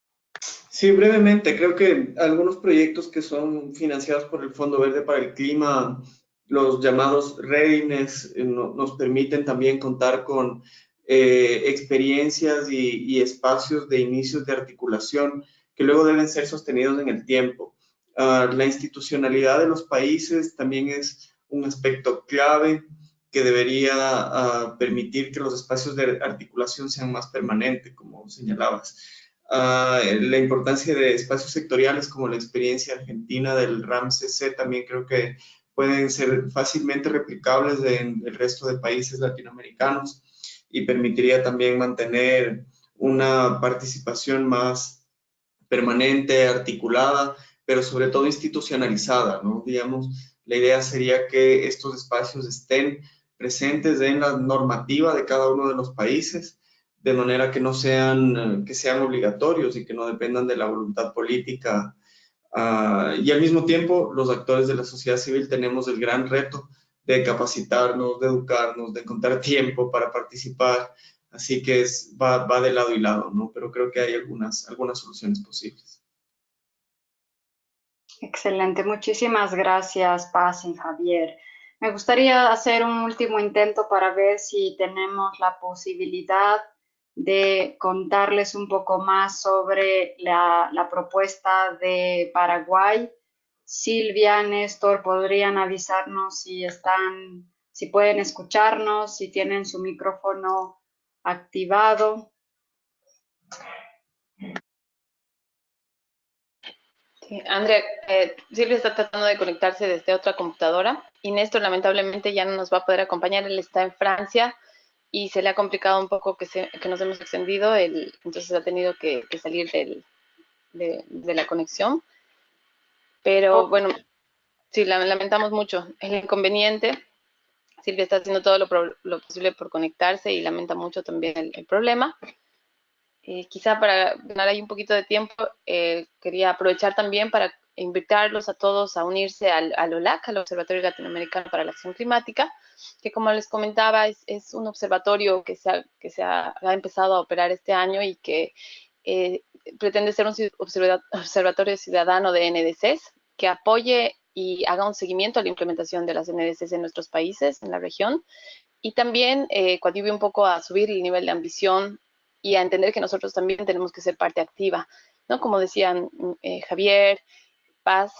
Sí, brevemente, creo que algunos proyectos que son financiados por el Fondo Verde para el Clima, los llamados REDINES, nos permiten también contar con experiencias y espacios de inicios de articulación que luego deben ser sostenidos en el tiempo. La institucionalidad de los países también es un aspecto clave que debería permitir que los espacios de articulación sean más permanentes, como señalabas. la importancia de espacios sectoriales como la experiencia argentina del RAM-CC también creo que pueden ser fácilmente replicables en el resto de países latinoamericanos y permitiría también mantener una participación más permanente, articulada, pero sobre todo institucionalizada, ¿no? Digamos, la idea sería que estos espacios estén presentes en la normativa de cada uno de los países, de manera que no sean, que sean obligatorios y que no dependan de la voluntad política. Y al mismo tiempo, los actores de la sociedad civil tenemos el gran reto de capacitarnos, de educarnos, de encontrar tiempo para participar. Así que va de lado y lado, ¿no? Pero creo que hay algunas soluciones posibles. Excelente, muchísimas gracias, Paz y Javier. Me gustaría hacer un último intento para ver si tenemos la posibilidad de contarles un poco más sobre la propuesta de Paraguay. Silvia, Néstor, ¿podrían avisarnos si pueden escucharnos, si tienen su micrófono activado? Sí, Andrea, Silvia está tratando de conectarse desde otra computadora y Néstor lamentablemente ya no nos va a poder acompañar, él está en Francia y se le ha complicado un poco que nos hemos extendido, entonces ha tenido que salir de la conexión. Pero bueno, sí, lamentamos mucho el inconveniente. Silvia está haciendo todo lo posible por conectarse y lamenta mucho también el problema. Quizá para ganar ahí un poquito de tiempo, quería aprovechar también para invitarlos a todos a unirse al OLAC, al Observatorio Latinoamericano para la Acción Climática, que como les comentaba es un observatorio que ha empezado a operar este año y que pretende ser un observatorio ciudadano de NDCs que apoye y haga un seguimiento a la implementación de las NDCs en nuestros países, en la región, y también coadyuve un poco a subir el nivel de ambición y a entender que nosotros también tenemos que ser parte activa, ¿no? Como decían Javier, Paz,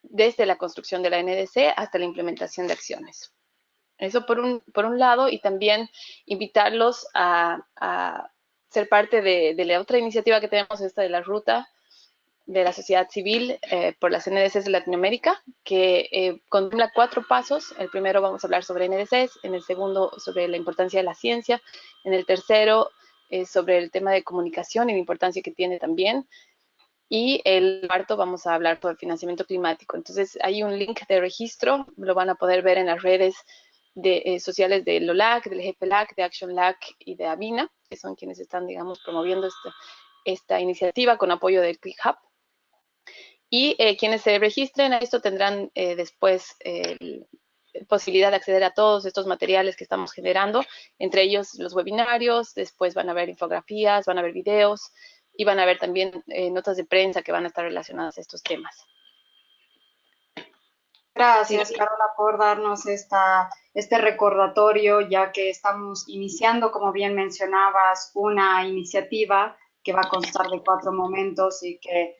desde la construcción de la NDC hasta la implementación de acciones. Eso por un lado, y también invitarlos a ser parte de la otra iniciativa que tenemos, esta de la ruta de la sociedad civil por las NDCs de Latinoamérica, que contempla 4 pasos. El primero vamos a hablar sobre NDCs, en el segundo sobre la importancia de la ciencia, en el tercero sobre el tema de comunicación y la importancia que tiene también, y el cuarto vamos a hablar sobre financiamiento climático. Entonces hay un link de registro, lo van a poder ver en las redes sociales del LOLAC, del GPLAC, de Action LAC y de Avina, que son quienes están, digamos, promoviendo esta iniciativa con apoyo del ClickHub. Y quienes se registren a esto tendrán después posibilidad de acceder a todos estos materiales que estamos generando, entre ellos los webinarios, después van a haber infografías, van a haber videos y van a haber también notas de prensa que van a estar relacionadas a estos temas. Gracias, Sí. Carola, por darnos este recordatorio, ya que estamos iniciando, como bien mencionabas, una iniciativa que va a constar de 4 momentos y que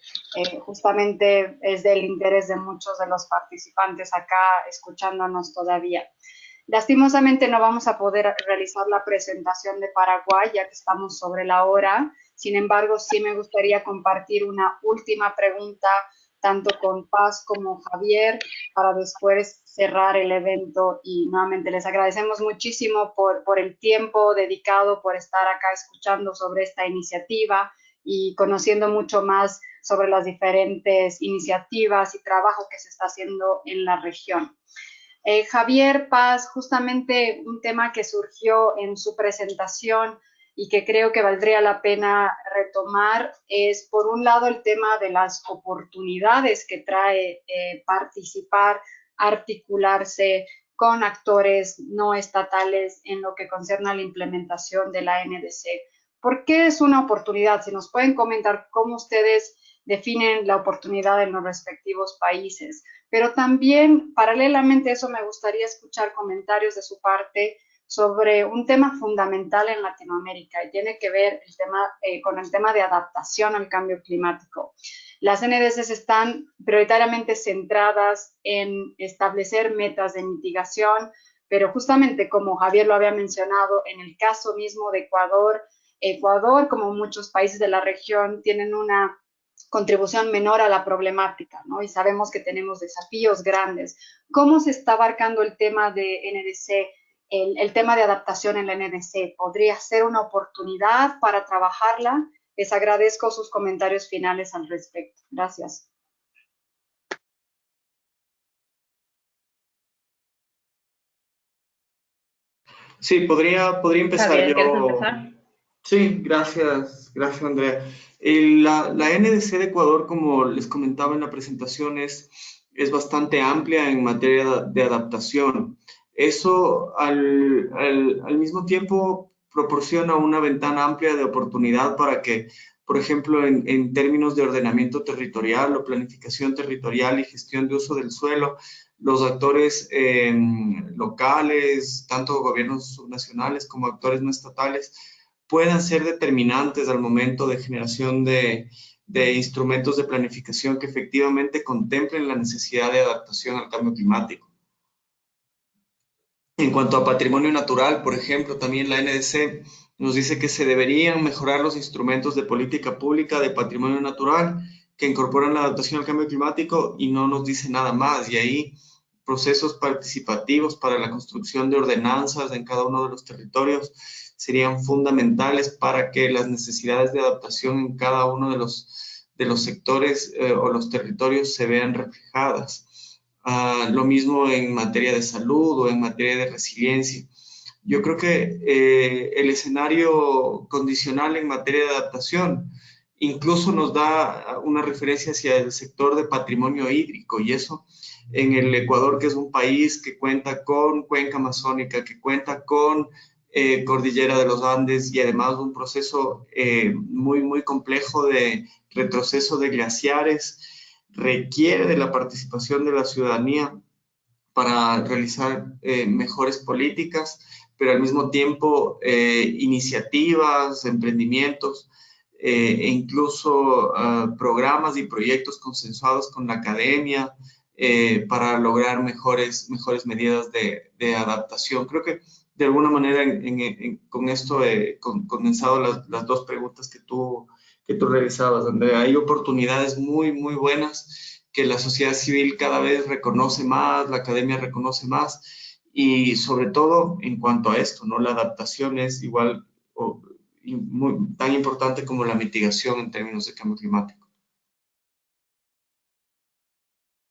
justamente es del interés de muchos de los participantes acá escuchándonos todavía. Lastimosamente no vamos a poder realizar la presentación de Paraguay, ya que estamos sobre la hora. Sin embargo, sí me gustaría compartir una última pregunta tanto con Paz como Javier, para después cerrar el evento. Y nuevamente les agradecemos muchísimo por el tiempo dedicado, por estar acá escuchando sobre esta iniciativa y conociendo mucho más sobre las diferentes iniciativas y trabajo que se está haciendo en la región. Javier, Paz, justamente un tema que surgió en su presentación y que creo que valdría la pena retomar es, por un lado, el tema de las oportunidades que trae participar, articularse con actores no estatales en lo que concierne a la implementación de la NDC. ¿Por qué es una oportunidad? Si nos pueden comentar cómo ustedes definen la oportunidad en los respectivos países. Pero también, paralelamente a eso, me gustaría escuchar comentarios de su parte sobre un tema fundamental en Latinoamérica y tiene que ver con el tema de adaptación al cambio climático. Las NDCs están prioritariamente centradas en establecer metas de mitigación, pero justamente como Javier lo había mencionado, en el caso mismo de Ecuador, Ecuador, como muchos países de la región, tienen una contribución menor a la problemática, ¿no? Y sabemos que tenemos desafíos grandes. ¿Cómo se está abarcando el tema de NDC, el tema de adaptación en la NDC? ¿Podría ser una oportunidad para trabajarla? Les agradezco sus comentarios finales al respecto. Gracias. Sí, podría empezar Javier, ¿quieres yo. empezar? Sí, gracias Andrea. La NDC de Ecuador, como les comentaba en la presentación, es bastante amplia en materia de adaptación. Eso al mismo tiempo proporciona una ventana amplia de oportunidad para que, por ejemplo, en términos de ordenamiento territorial o planificación territorial y gestión de uso del suelo, los actores locales, tanto gobiernos subnacionales como actores no estatales, puedan ser determinantes al momento de generación de instrumentos de planificación que efectivamente contemplen la necesidad de adaptación al cambio climático. En cuanto a patrimonio natural, por ejemplo, también la NDC nos dice que se deberían mejorar los instrumentos de política pública de patrimonio natural que incorporan la adaptación al cambio climático y no nos dice nada más. Y ahí procesos participativos para la construcción de ordenanzas en cada uno de los territorios serían fundamentales para que las necesidades de adaptación en cada uno de los sectores o los territorios se vean reflejadas. Lo mismo en materia de salud o en materia de resiliencia. Yo creo que el escenario condicional en materia de adaptación incluso nos da una referencia hacia el sector de patrimonio hídrico y eso en el Ecuador, que es un país que cuenta con cuenca amazónica, que cuenta con cordillera de los Andes y además un proceso muy complejo de retroceso de glaciares, requiere de la participación de la ciudadanía para realizar mejores políticas, pero al mismo tiempo iniciativas, emprendimientos e incluso programas y proyectos consensuados con la academia para lograr mejores medidas de adaptación. Creo que de alguna manera con esto he condensado las dos preguntas que tú realizabas, Andrea. Hay oportunidades muy buenas que la sociedad civil cada vez reconoce más, la academia reconoce más, y sobre todo en cuanto a esto, ¿no? La adaptación es igual tan importante como la mitigación en términos de cambio climático.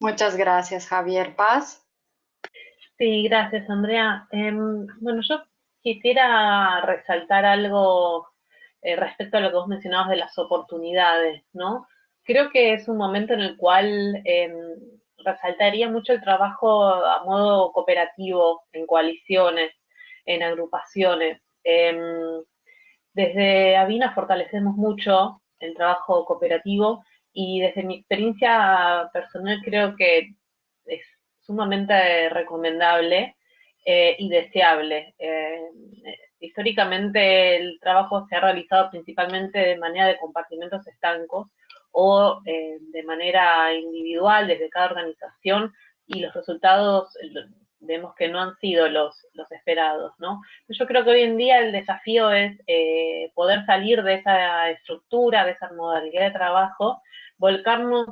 Muchas gracias, Javier. Paz. Sí, gracias, Andrea. Bueno, yo quisiera resaltar algo respecto a lo que vos mencionabas de las oportunidades, ¿no? Creo que es un momento en el cual resaltaría mucho el trabajo a modo cooperativo, en coaliciones, en agrupaciones. Desde Avina fortalecemos mucho el trabajo cooperativo y desde mi experiencia personal creo que es sumamente recomendable y deseable. Históricamente el trabajo se ha realizado principalmente de manera de compartimentos estancos o de manera individual desde cada organización y los resultados vemos que no han sido los esperados, ¿no? Yo creo que hoy en día el desafío es poder salir de esa estructura, de esa modalidad de trabajo, volcarnos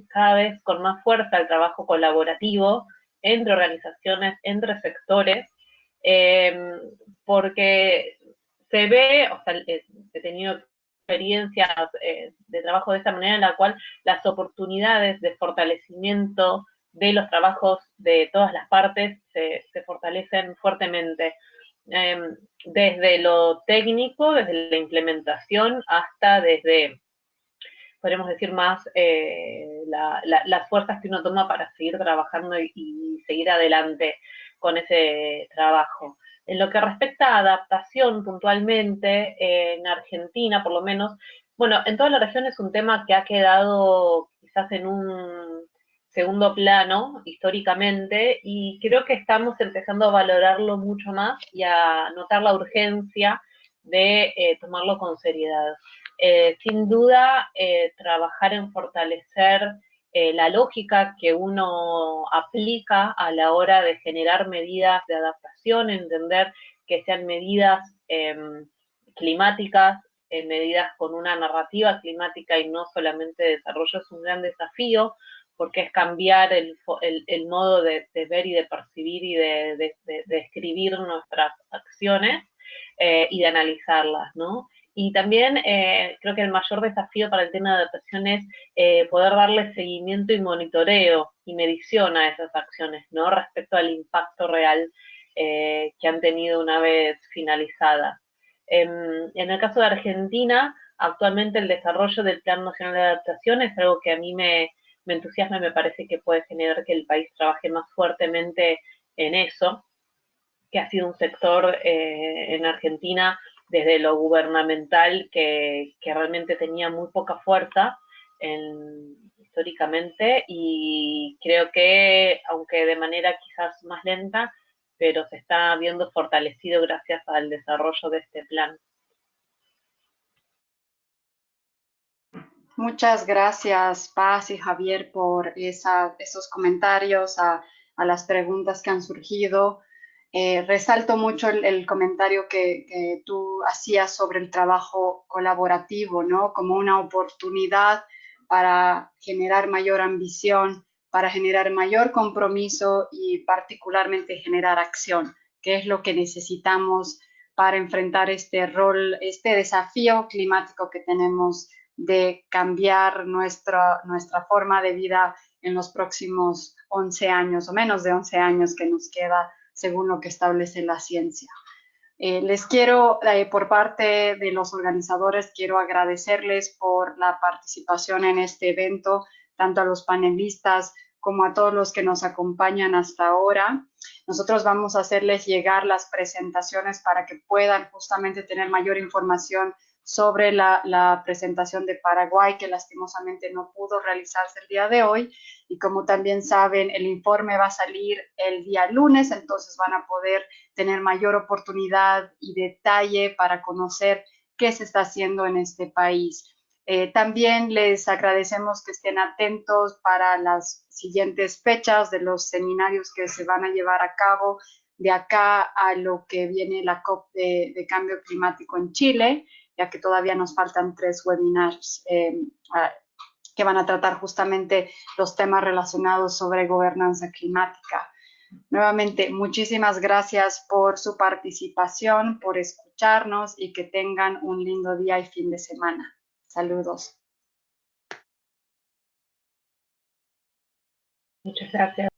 cada vez con más fuerza al trabajo colaborativo entre organizaciones, entre sectores, porque se ve, o sea, he tenido experiencias de trabajo de esta manera en la cual las oportunidades de fortalecimiento de los trabajos de todas las partes se fortalecen fuertemente, desde lo técnico, desde la implementación, hasta desde, podríamos decir, más las fuerzas que uno toma para seguir trabajando y seguir adelante con ese trabajo. En lo que respecta a adaptación puntualmente, en Argentina por lo menos, bueno, en toda la región es un tema que ha quedado quizás en un segundo plano históricamente y creo que estamos empezando a valorarlo mucho más y a notar la urgencia de tomarlo con seriedad. Sin duda, trabajar en fortalecer la lógica que uno aplica a la hora de generar medidas de adaptación, entender que sean medidas climáticas, medidas con una narrativa climática y no solamente de desarrollo, es un gran desafío, porque es cambiar el modo de ver y de percibir y de escribir nuestras acciones y de analizarlas, ¿no? Y también creo que el mayor desafío para el tema de adaptación es poder darle seguimiento y monitoreo y medición a esas acciones, ¿no? Respecto al impacto real que han tenido una vez finalizadas. En el caso de Argentina, actualmente el desarrollo del Plan Nacional de Adaptación es algo que a mí me entusiasma y me parece que puede generar que el país trabaje más fuertemente en eso, que ha sido un sector en Argentina desde lo gubernamental que realmente tenía muy poca fuerza históricamente, y creo que, aunque de manera quizás más lenta, pero se está viendo fortalecido gracias al desarrollo de este plan. Muchas gracias, Paz y Javier, por esos comentarios a las preguntas que han surgido. Resalto mucho el comentario que tú hacías sobre el trabajo colaborativo, ¿no? Como una oportunidad para generar mayor ambición, para generar mayor compromiso y particularmente generar acción, que es lo que necesitamos para enfrentar este desafío climático que tenemos de cambiar nuestra forma de vida en los próximos 11 años o menos de 11 años que nos queda según lo que establece la ciencia. Les quiero, por parte de los organizadores, quiero agradecerles por la participación en este evento, tanto a los panelistas como a todos los que nos acompañan hasta ahora. Nosotros vamos a hacerles llegar las presentaciones para que puedan justamente tener mayor información sobre la presentación de Paraguay, que lastimosamente no pudo realizarse el día de hoy. Y como también saben, el informe va a salir el día lunes, entonces van a poder tener mayor oportunidad y detalle para conocer qué se está haciendo en este país. También les agradecemos que estén atentos para las siguientes fechas de los seminarios que se van a llevar a cabo de acá a lo que viene la COP de cambio climático en Chile, ya que todavía nos faltan 3 webinars que van a tratar justamente los temas relacionados sobre gobernanza climática. Nuevamente, muchísimas gracias por su participación, por escucharnos y que tengan un lindo día y fin de semana. Saludos. Muchas gracias.